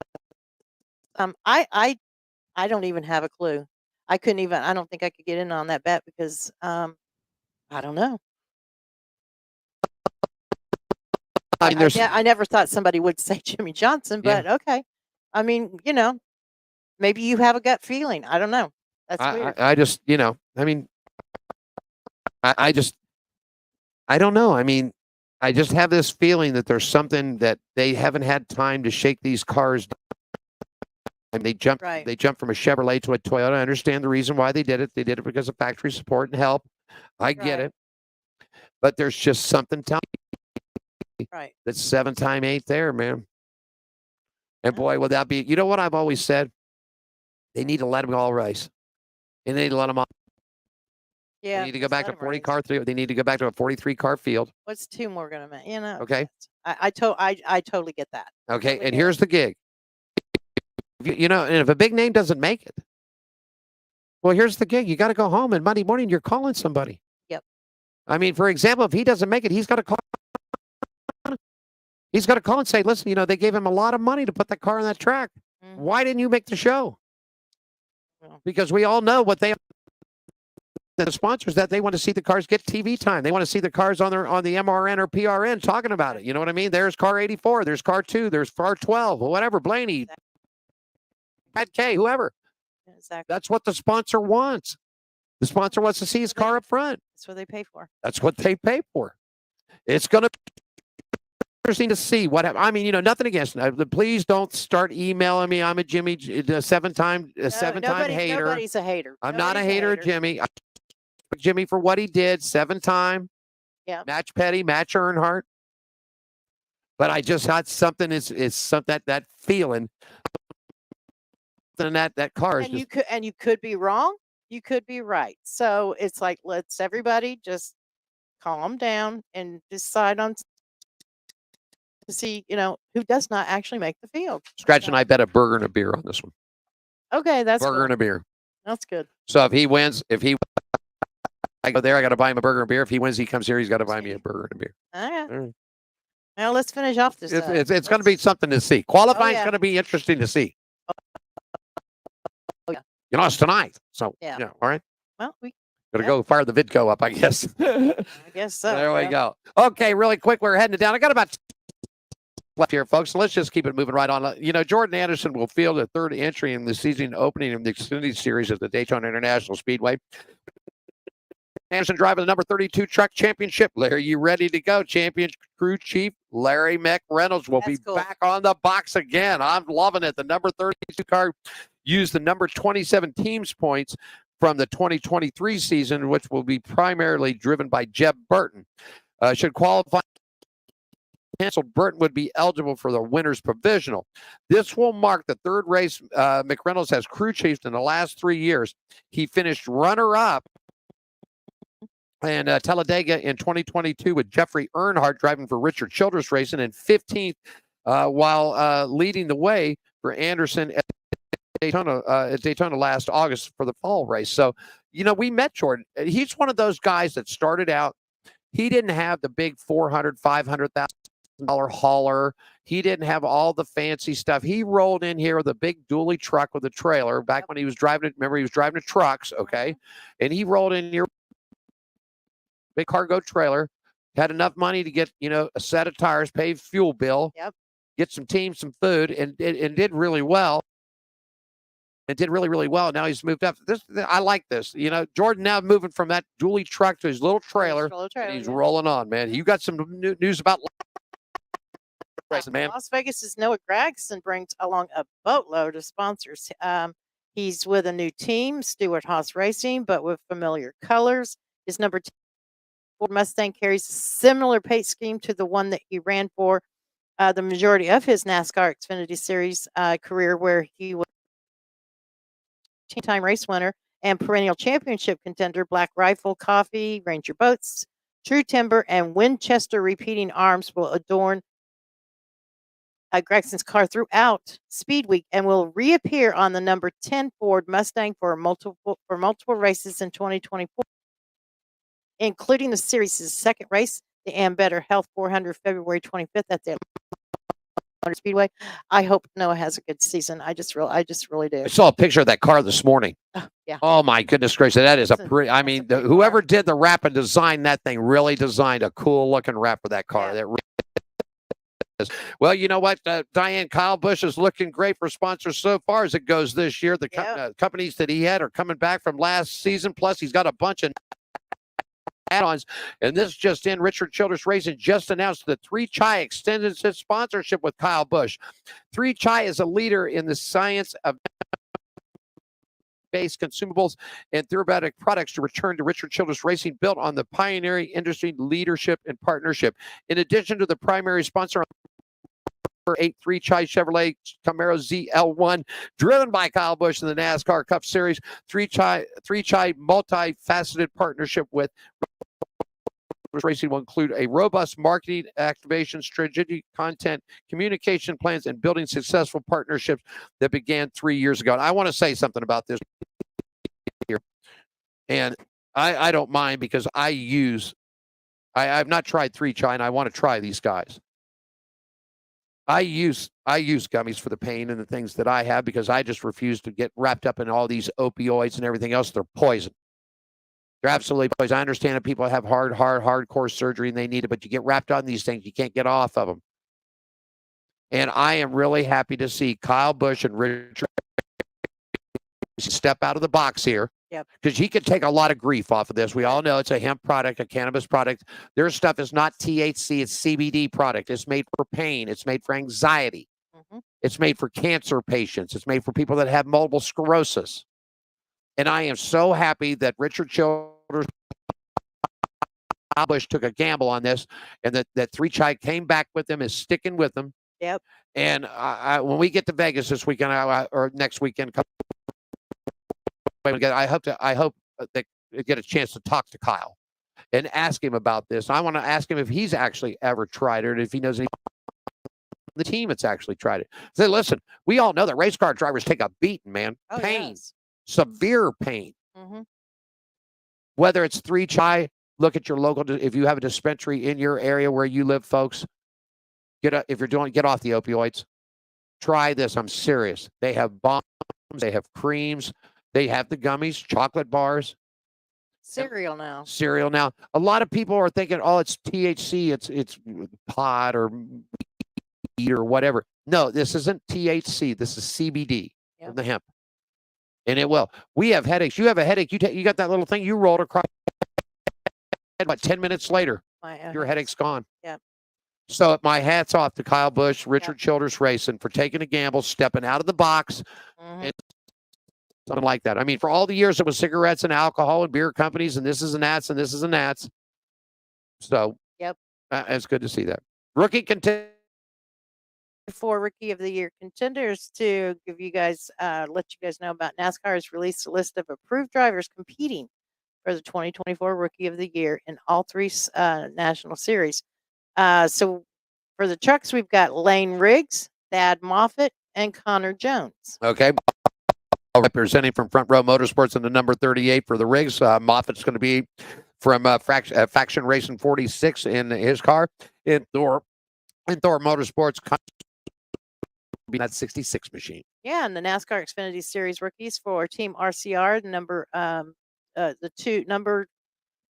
I don't even have a clue. I don't think I could get in on that bet because I don't know. I never thought somebody would say Jimmy Johnson, but okay. I mean, maybe you have a gut feeling. I don't know. That's weird. I just, I don't know. I just have this feeling that there's something that they haven't had time to shake these cars. They jumped from a Chevrolet to a Toyota. I understand the reason why they did it. They did it because of factory support and help. I get it. But there's just something telling me that 7-time ain't there, man. And boy, would that be, what I've always said? They need to let them all race. And they need to let them all. Yeah, they need to go back to 40 car. They need to go back to a 43 car field. What's 2 more going to make? Okay. I totally get that. Okay, and here's the gig. And if a big name doesn't make it, well, here's the gig. You got to go home, and Monday morning you're calling somebody. Yep. For example, if he doesn't make it, he's got to call. He's got to call and say, listen, they gave him a lot of money to put that car on that track. Mm-hmm. Why didn't you make the show? Well, because we all know what the sponsors, that they want to see the cars get TV time. They want to see the cars on the MRN or PRN talking about it. You know what I mean? There's car 84, there's car 2, there's car 12, or whatever, Blaney, Pat K, whoever. Exactly. That's what the sponsor wants. The sponsor wants to see his car up front. That's what they pay for. That's what they pay for. It's going to be interesting to see what nothing against it. Please don't start emailing me. I'm a Jimmy, a seven-time hater. Nobody's a hater. I'm not a hater, Jimmy. Jimmy for what he did, 7-time. Yeah. Match Petty, Match Earnhardt. But I just had something is something that feeling. That car is you could be wrong, you could be right. So it's like, let's everybody just calm down and decide on to see, who does not actually make the field. Scratch and I bet a burger and a beer on this one. Okay, that's burger and a beer. That's good. So if he wins, I go there, I got to buy him a burger and beer. If he wins, he comes here, he's got to buy me a burger and a beer. All right. Now let's finish off this. It's going to be something to see. Qualifying is going to be interesting to see. Oh, yeah. It's tonight. So, all right. Well, we got to go fire the Vidco up, I guess. I guess so. There we go. Okay, really quick. We're heading down. I got about left here, folks. So let's just keep it moving right on. You know, Jordan Anderson will field a third entry in the season opening of the Xfinity Series at the Daytona International Speedway. Anderson driving the number 32 Truck Championship. Larry, you ready to go? Champion crew chief Larry McReynolds will be back on the box again. I'm loving it. The number 32 car used the number 27 teams points from the 2023 season, which will be primarily driven by Jeb Burton. Should qualify canceled, Burton would be eligible for the winner's provisional. This will mark the third race McReynolds has crew chiefed in the last 3 years. He finished runner-up in Talladega in 2022 with Jeffrey Earnhardt driving for Richard Childress Racing, and 15th while leading the way for Anderson at Daytona last August for the fall race. So, you know, we met Jordan. He's one of those guys that started out. He didn't have the big $400,000, $500,000 hauler. He didn't have all the fancy stuff. He rolled in here with a big dually truck with a trailer back when he was driving it. Remember, he was driving the trucks, okay? And he rolled in here, big cargo trailer, had enough money to get, you know, a set of tires, pay fuel bill, get some team, some food, and did really well. It did really, really well. Now he's moved up. I like this. You know, Jordan now moving from that dually truck to his little trailer. And he's rolling on, man. You got some news about racing, man. Las Vegas's Noah Gragson brings along a boatload of sponsors. He's with a new team, Stewart Haas Racing, but with familiar colors. His number 2 Ford Mustang carries a similar paint scheme to the one that he ran for the majority of his NASCAR Xfinity Series career, where he was 10-time race winner and perennial championship contender. Black Rifle, Coffee, Ranger Boats, True Timber, and Winchester repeating arms will adorn Gregson's car throughout Speed Week and will reappear on the number 10 Ford Mustang for multiple races in 2024. Including the series' second race, the Ambetter Health 400, February 25th at the Atlanta Speedway. I hope Noah has a good season. I just really do. I saw a picture of that car this morning. Yeah. Oh my goodness gracious, that is a pretty. I mean, whoever did the wrap and designed that thing really designed a cool looking wrap for that car. That really is. Well, you know what, Diane, Kyle Busch is looking great for sponsors so far as it goes this year. The companies that he had are coming back from last season. Plus, he's got a bunch of add-ons, and this just in, Richard Childress Racing just announced that 3 Chai extended its sponsorship with Kyle Busch. 3 Chai is a leader in the science of based consumables and therapeutic products to return to Richard Childress Racing, built on the pioneering industry leadership and partnership. In addition to the primary sponsor, 8 3 Chai Chevrolet Camaro ZL1, driven by Kyle Busch in the NASCAR Cup Series. 3 Chai multifaceted partnership with Racing will include a robust marketing activation, strategic content, communication plans, and building successful partnerships that began 3 years ago. And I want to say something about this here. And I don't mind, because I've not tried 3 Chai, and I want to try these guys. I use gummies for the pain and the things that I have, because I just refuse to get wrapped up in all these opioids and everything else. They're poison. They're absolutely poison. I understand that people have hardcore surgery and they need it, but you get wrapped on these things, you can't get off of them. And I am really happy to see Kyle Busch and Richard step out of the box here. Because he could take a lot of grief off of this. We all know it's a hemp product, a cannabis product. Their stuff is not THC, it's CBD product. It's made for pain. It's made for anxiety. It's made for cancer patients. It's made for people that have multiple sclerosis. And I am so happy that Richard Childress Busch took a gamble on this, and that 3 Chai came back with them, is sticking with them. And when we get to Vegas this weekend or next weekend, I hope that get a chance to talk to Kyle and ask him about this. I want to ask him if he's actually ever tried it, or if he knows any the team that's actually tried it. Say, listen, we all know that race car drivers take a beating, man. Pain, severe pain. Whether it's 3 Chai, look at your local. If you have a dispensary in your area where you live, folks, get off the opioids. Try this. I'm serious. They have bombs. They have creams. They have the gummies, chocolate bars. Cereal now. A lot of people are thinking, oh, it's THC, it's pot or or whatever. No, this isn't THC. This is CBD from the hemp. And it will. We have headaches. You have a headache. You got that little thing. You rolled across. About 10 minutes later, your headache's gone. Yeah. So my hat's off to Kyle Busch, Richard Childress Racing for taking a gamble, stepping out of the box, and something like that. I mean, for all the years it was cigarettes and alcohol and beer companies, and this is and that's and this is and that's. So it's good to see that. Rookie contender. For Rookie of the Year contenders, to give you guys, let you guys know about NASCAR has released a list of approved drivers competing for the 2024 Rookie of the Year in all three national series. So for the trucks, we've got Lane Riggs, Thad Moffitt, and Connor Jones. Okay. Representing from Front Row Motorsports in the number 38 for the Riggs. Moffitt's going to be from Faction Racing 46 in his car. In Thor Motorsports, be that 66 machine. Yeah, and the NASCAR Xfinity Series rookies for Team RCR, number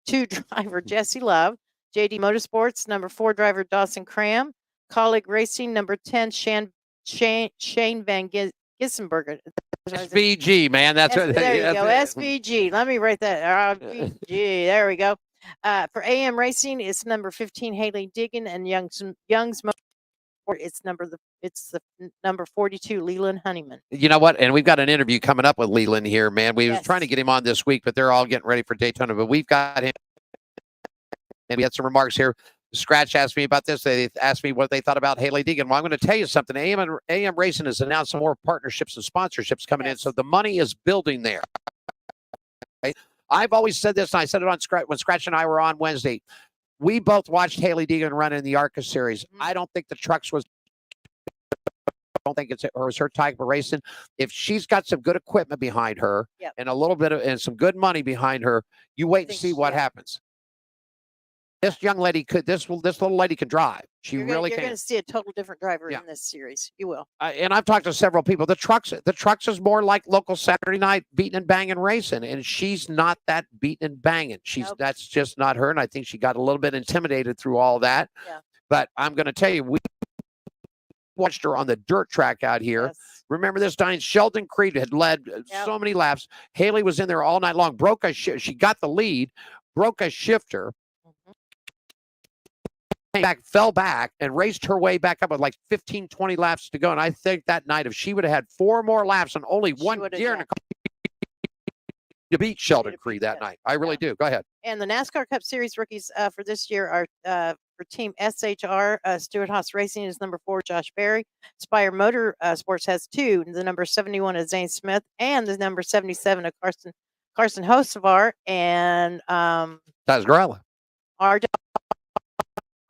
two driver Jesse Love, JD Motorsports number 4 driver Dawson Cram, Colleague Racing number 10 Shane Van Gissenberger. SVG, man, that's what. There you go, SVG. Let me write that. SVG. There we go. For AM Racing, it's number 15 Haley Diggin, and Young's it's the number 42 Leland Honeyman. You know what? And we've got an interview coming up with Leland here, man. We were trying to get him on this week, but they're all getting ready for Daytona. But we've got him, and we had some remarks here. Scratch asked me about this. They asked me what they thought about Haley Deegan. Well, I'm going to tell you something. AM Racing has announced some more partnerships and sponsorships coming in, so the money is building there. Okay? I've always said this, and I said it on when Scratch and I were on Wednesday. We both watched Haley Deegan run in the ARCA series. I don't think the trucks was. I don't think it was her type of racing. If she's got some good equipment behind her and a little bit of and some good money behind her, you wait and see what happens. This young lady this little lady can drive. She really can. You're going to see a total different driver in this series. You will. And I've talked to several people. The trucks is more like local Saturday night beating and banging racing, and she's not that beating and banging. That's just not her. And I think she got a little bit intimidated through all that. Yeah. But I'm going to tell you, we watched her on the dirt track out here. Yes. Remember this, Diane? Sheldon Creed had led so many laps. Haley was in there all night long. She got the lead, broke a shifter. Fell back and raced her way back up with like 15, 20 laps to go. And I think that night, if she would have had 4 more laps and only one gear in a car, to beat Sheldon Creed that night. I really do. Go ahead. And the NASCAR Cup Series rookies for this year are for Team SHR. Stewart Haas Racing is number 4, Josh Berry. Spire Motor Sports has 2. The number 71 is Zane Smith, and the number 77 of Carson Hocevar and Taz Grella.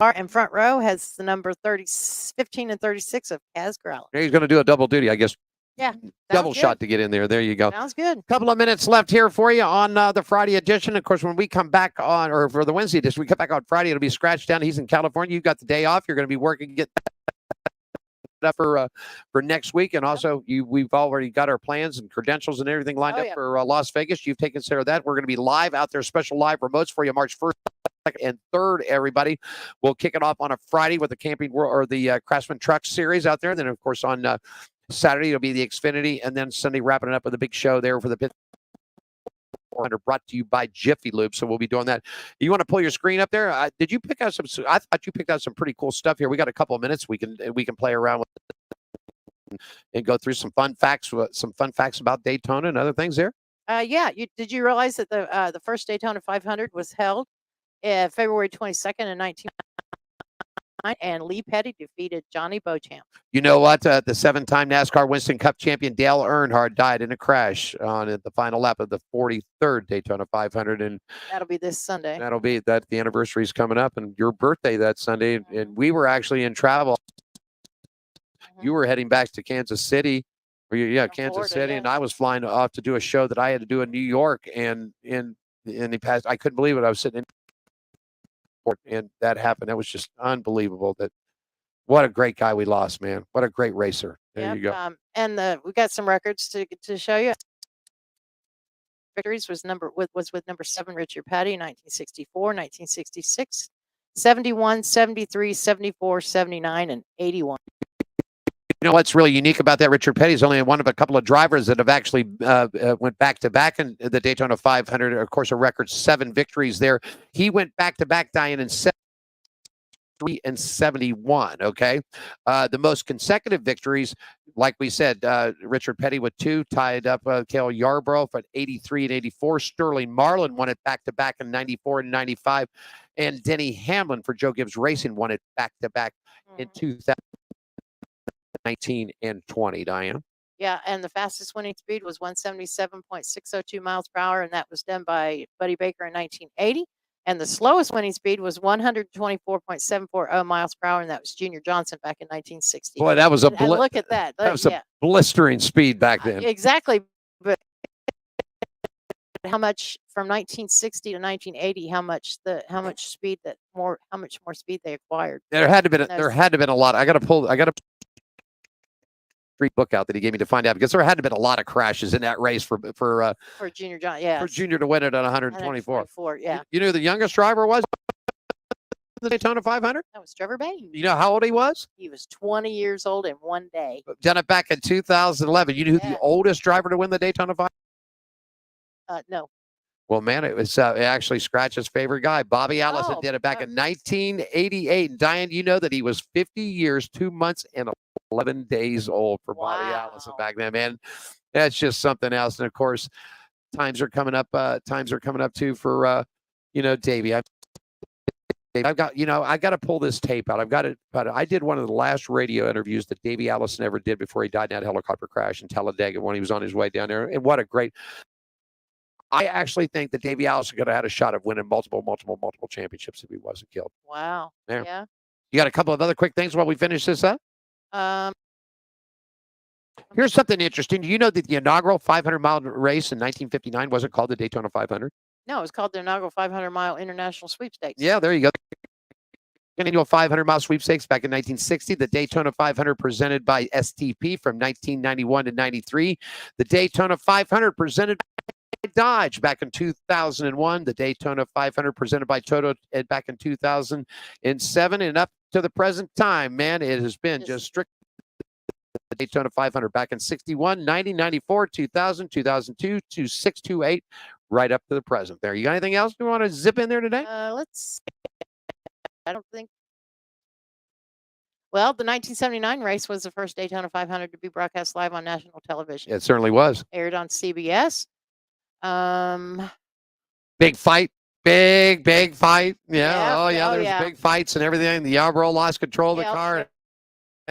And Front Row has the number 15 and 36 of Kaz Grella. He's going to do a double duty, I guess. Yeah. Double shot to get in there. There you go. Sounds good. Couple of minutes left here for you on the Friday edition. Of course, when we come back on, or for the Wednesday edition, we come back on Friday. It'll be Scratch down. He's in California. You've got the day off. You're going to be working, get up for next week. And also, we've already got our plans and credentials and everything lined up for Las Vegas. You've taken care of that. We're going to be live out there, special live remotes for you March 1st. And 3rd, everybody. We'll kick it off on a Friday with the Camping World or the Craftsman Truck Series out there. And then, of course, on Saturday, it'll be the Xfinity. And then Sunday, wrapping it up with a big show there for the Pit 400, brought to you by Jiffy Lube. So we'll be doing that. You want to pull your screen up there? Did you pick out some? I thought you picked out some pretty cool stuff here. We got a couple of minutes. We can play around with and go through some fun facts about Daytona and other things there. Did you realize that the first Daytona 500 was held February 22nd in 1999, and Lee Petty defeated Johnny Beauchamp. You know what? The 7-time NASCAR Winston Cup champion Dale Earnhardt died in a crash on the final lap of the 43rd Daytona 500, and that'll be this Sunday. That'll be the anniversary is coming up, and your birthday that Sunday, and we were actually in travel. You were heading back to Kansas City. Kansas Florida, City, and I was flying off to do a show that I had to do in New York, and in the past, I couldn't believe it. I was sitting in. And that happened. That was just unbelievable. What a great guy we lost, man. What a great racer. There you go. And we got some records to show you. Victories was with number 7 Richard Petty, 1964, 1966, 71, 73, 74, 79, and 81. You know what's really unique about that? Richard Petty is only one of a couple of drivers that have actually went back to back in the Daytona 500. Of course, a record 7 victories there. He went back to back, Diane, in 73 and 71. Okay, the most consecutive victories, like we said, Richard Petty with 2, tied up Cale Yarborough for 83 and 84. Sterling Marlin won it back to back in 94 and 95, and Denny Hamlin for Joe Gibbs Racing won it back to back in 2019 and 20. Diane. Yeah, and the fastest winning speed was 177.602 miles per hour, and that was done by Buddy Baker in 1980. And the slowest winning speed was 124.740 miles per hour, and that was Junior Johnson back in 1960. Boy, that was a look at that. That was a blistering speed back then. Exactly, but how much from 1960 to 1980? How much speed how much more speed they acquired? There had to been a lot. I got to street book out that he gave me to find out, because there had to been a lot of crashes in that race for Junior John, yeah, for Junior to win it at 124. Yeah. You know who the youngest driver was the Daytona 500? That was Trevor Bayne. You know how old he was? He was 20 years old in one day. Done it back in 2011. You know who the oldest driver to win the Daytona 500? No. Well, man, it was actually Scratch's favorite guy. Bobby Allison did it back in 1988. And Diane, you know that he was 50 years, 2 months, and 11 days old for Bobby Allison back then, man. That's just something else. And of course, times are coming up too for Davey. I've got, I got to pull this tape out. I've got it, but I did one of the last radio interviews that Davey Allison ever did before he died in that helicopter crash in Talladega when he was on his way down there. And what a great. I actually think that Davey Allison could have had a shot of winning multiple championships if he wasn't killed. Wow. There. Yeah. You got a couple of other quick things while we finish this up? Here's something interesting. Do you know that the inaugural 500-mile race in 1959 wasn't called the Daytona 500? No, it was called the inaugural 500-mile international sweepstakes. Yeah, there you go. Annual 500-mile sweepstakes back in 1960. The Daytona 500 presented by STP from 1991 to 93. The Daytona 500 presented by Dodge back in 2001. The Daytona 500 presented by Toto back in 2007. And up to the present time, man, it has been just strict. The Daytona 500 back in 61, 90, 94, 2000, 2002, 2628, right up to the present there. You got anything else you want to zip in there today? Let's see. I don't think. Well, the 1979 race was the first Daytona 500 to be broadcast live on national television. It certainly was. Aired on CBS. Big fight. Big fight. Yeah. There's big fights and everything. The Yarborough lost control of the car.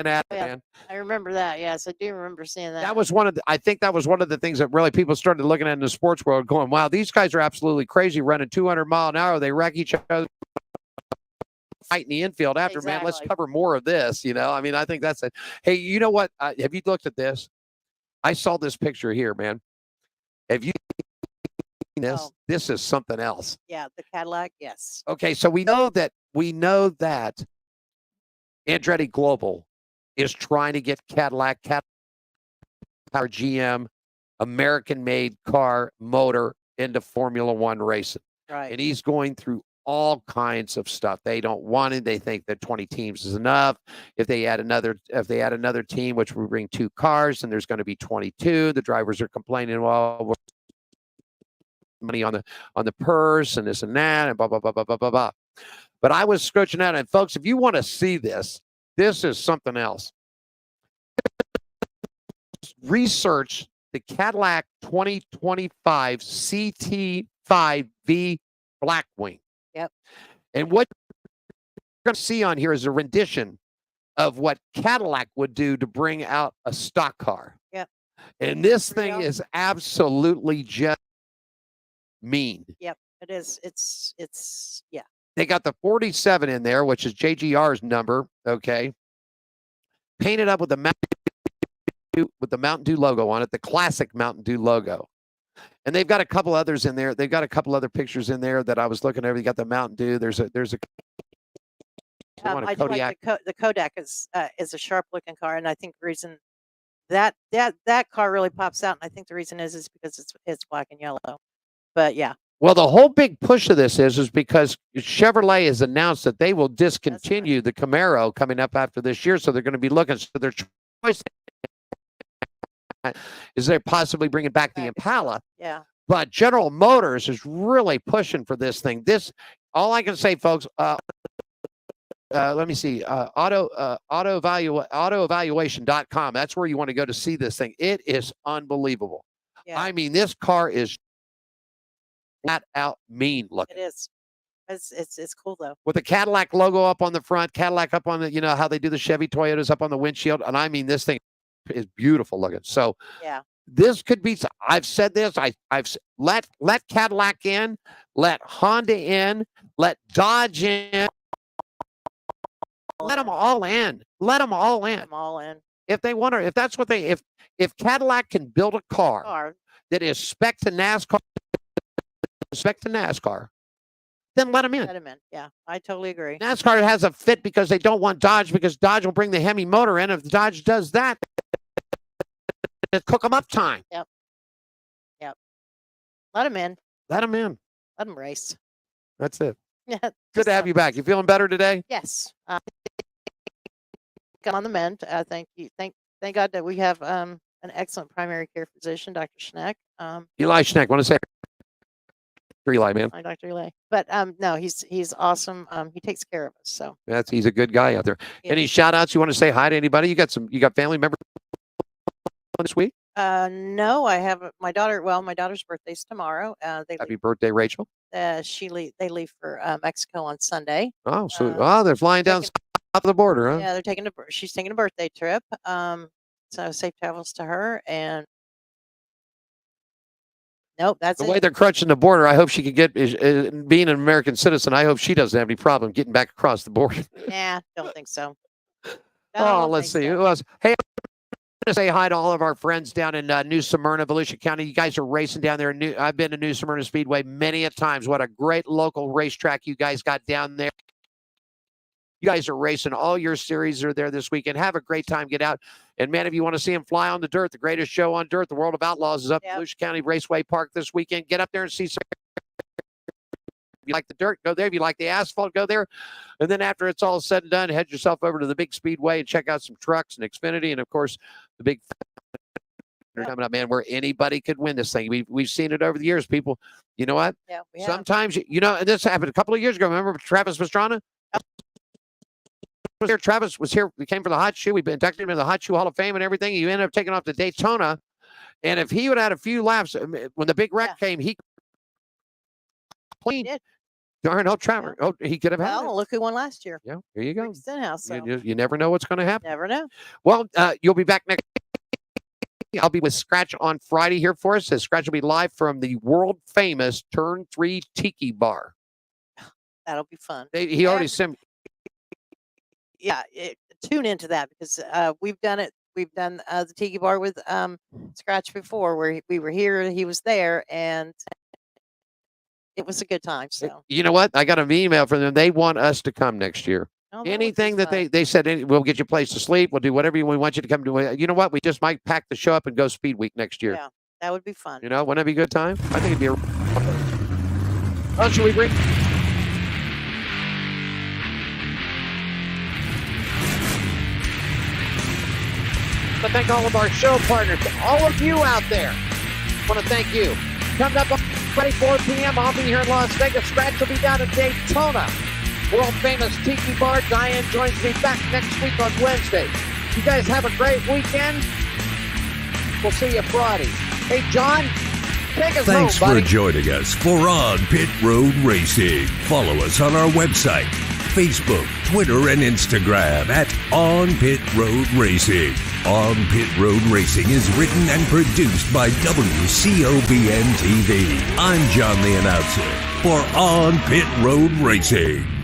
Man. I remember that. Yes, I do remember seeing that. That was I think that was one of the things that really people started looking at in the sports world, going, wow, these guys are absolutely crazy running 200 mile an hour. They wreck each other, fight in the infield after. Man, let's cover more of this. I mean, I think that's it. Hey, you know what? Have you looked at this? I saw this picture here, man. Have you seen this? Oh. This is something else. Yeah, the Cadillac. Yes. Okay, so we know that Andretti Global is trying to get Cadillac, Power GM, American-made car motor into Formula One racing. Right. And he's going through all kinds of stuff. They don't want it. They think that 20 teams is enough. If they add another team, which will bring 2 cars, and there's going to be 22. The drivers are complaining, well, money on the purse and this and that and blah blah blah blah blah blah blah. But I was scratching out, and folks, if you want to see this, this is something else. Research the Cadillac 2025 CT5V Blackwing. Yep. And what you're going to see on here is a rendition of what Cadillac would do to bring out a stock car. Yep. And this thing is absolutely just mean. Yep, it is. It's yeah. They got the 47 in there, which is JGR's number. Okay. Painted up with the Mountain Dew logo on it, the classic Mountain Dew logo. And they've got a couple others in there. They've got a couple other pictures in there that I was looking at. You got the Mountain Dew. There's a I do like the Kodak is a sharp looking car, and I think the reason that car really pops out, and I think the reason is because it's black and yellow. But yeah, Well, the whole big push of this is because Chevrolet has announced that they will discontinue the Camaro coming up after this year. So they're going to be looking. So their choice is they're possibly bringing back the Impala. Yeah. But General Motors is really pushing for this thing. All I can say, folks, let me see, autoevaluation.com. That's where you want to go to see this thing. It is unbelievable. Yeah. I mean, this car is flat out mean looking. It is. It's cool though. With the Cadillac logo up on the front, Cadillac up on the, you know, how they do the Chevy Toyotas up on the windshield. And I mean, this thing is beautiful looking. So yeah, this could be, I've said this, I've let Cadillac in, let Honda in, let Dodge in, let them all in. Let them all in. Let them all in. If they want to, if that's what they, if Cadillac can build a car that is spec to NASCAR, then let them in. Let them in. Yeah, I totally agree. NASCAR has a fit because they don't want Dodge, because Dodge will bring the Hemi motor in. If Dodge does that, it's cook them up time. Yep. Let them in. Let them in. Let them race. That's it. Yeah. Good to have you back. You feeling better today? Yes. Come on the mend. Thank you. Thank God that we have an excellent primary care physician, Dr. Schneck. Eli Schneck, want to say Eli, man. Hi, Dr. Eli. But no, he's awesome. He takes care of us. So he's a good guy out there. Yeah. Any shout outs you want to say hi to anybody? You got family members this week? No, I have my daughter. Well, my daughter's birthday's tomorrow. Happy birthday, Rachel. They leave for Mexico on Sunday. Oh, so they're flying down south of the border, huh? Yeah, she's taking a birthday trip. So safe travels to her. And nope, that's the way they're crunching the border. I hope she could get, being an American citizen, I hope she doesn't have any problem getting back across the border. Nah, don't think so. Let's see. Who else? Hey, to say hi to all of our friends down in New Smyrna, Volusia County. You guys are racing down there. I've been to New Smyrna Speedway many a times. What a great local racetrack you guys got down there. You guys are racing. All your series are there this weekend. Have a great time. Get out. And, man, if you want to see them fly on the dirt, the greatest show on dirt, the World of Outlaws, is up at Volusia County Raceway Park this weekend. Get up there and see some. If you like the dirt, go there. If you like the asphalt, go there. And then after it's all said and done, head yourself over to the big speedway and check out some trucks and Xfinity. And, of course, the big coming up, man, where anybody could win this thing. We've seen it over the years, people. You know what? Yeah, sometimes, and this happened a couple of years ago. Remember Travis Pastrana? Was here. Travis was here. We came for the Hot Shoe. We've been inducted him into the Hot Shoe Hall of Fame and everything. You ended up taking off to Daytona. And if he would have had a few laps, when the big wreck came, he cleaned. Darn, Travis. Yeah. He could have had it. Look who won last year. Yeah, there you go. So. You never know what's going to happen. Never know. Well, you'll be back next. I'll be with Scratch on Friday here for us. Scratch will be live from the world famous Turn 3 Tiki Bar. That'll be fun. He already sent. Yeah, tune into that because we've done it. We've done the Tiki Bar with Scratch before, where we were here, he was there, and it was a good time. So you know what? I got an email from them. They want us to come next year. Anything that they said, we'll get you a place to sleep. We'll do whatever we want you to come to. You know what? We just might pack the show up and go Speed Week next year. Yeah, that would be fun. Wouldn't that be a good time? I think it'd be should we bring? To thank all of our show partners, all of you out there. I want to thank you. Coming up on 24 p.m., I'll be here in Las Vegas. Scratch will be down in Daytona. World famous Tiki Bar. Diane joins me back next week on Wednesday. You guys have a great weekend. We'll see you Friday. Hey, John, take us Thanks home, buddy. for joining us for On Pit Road Racing. Follow us on our website, Facebook, Twitter, and Instagram at On Pit Road Racing. On Pit Road Racing is written and produced by WCOBN TV. I'm John the announcer for On Pit Road Racing.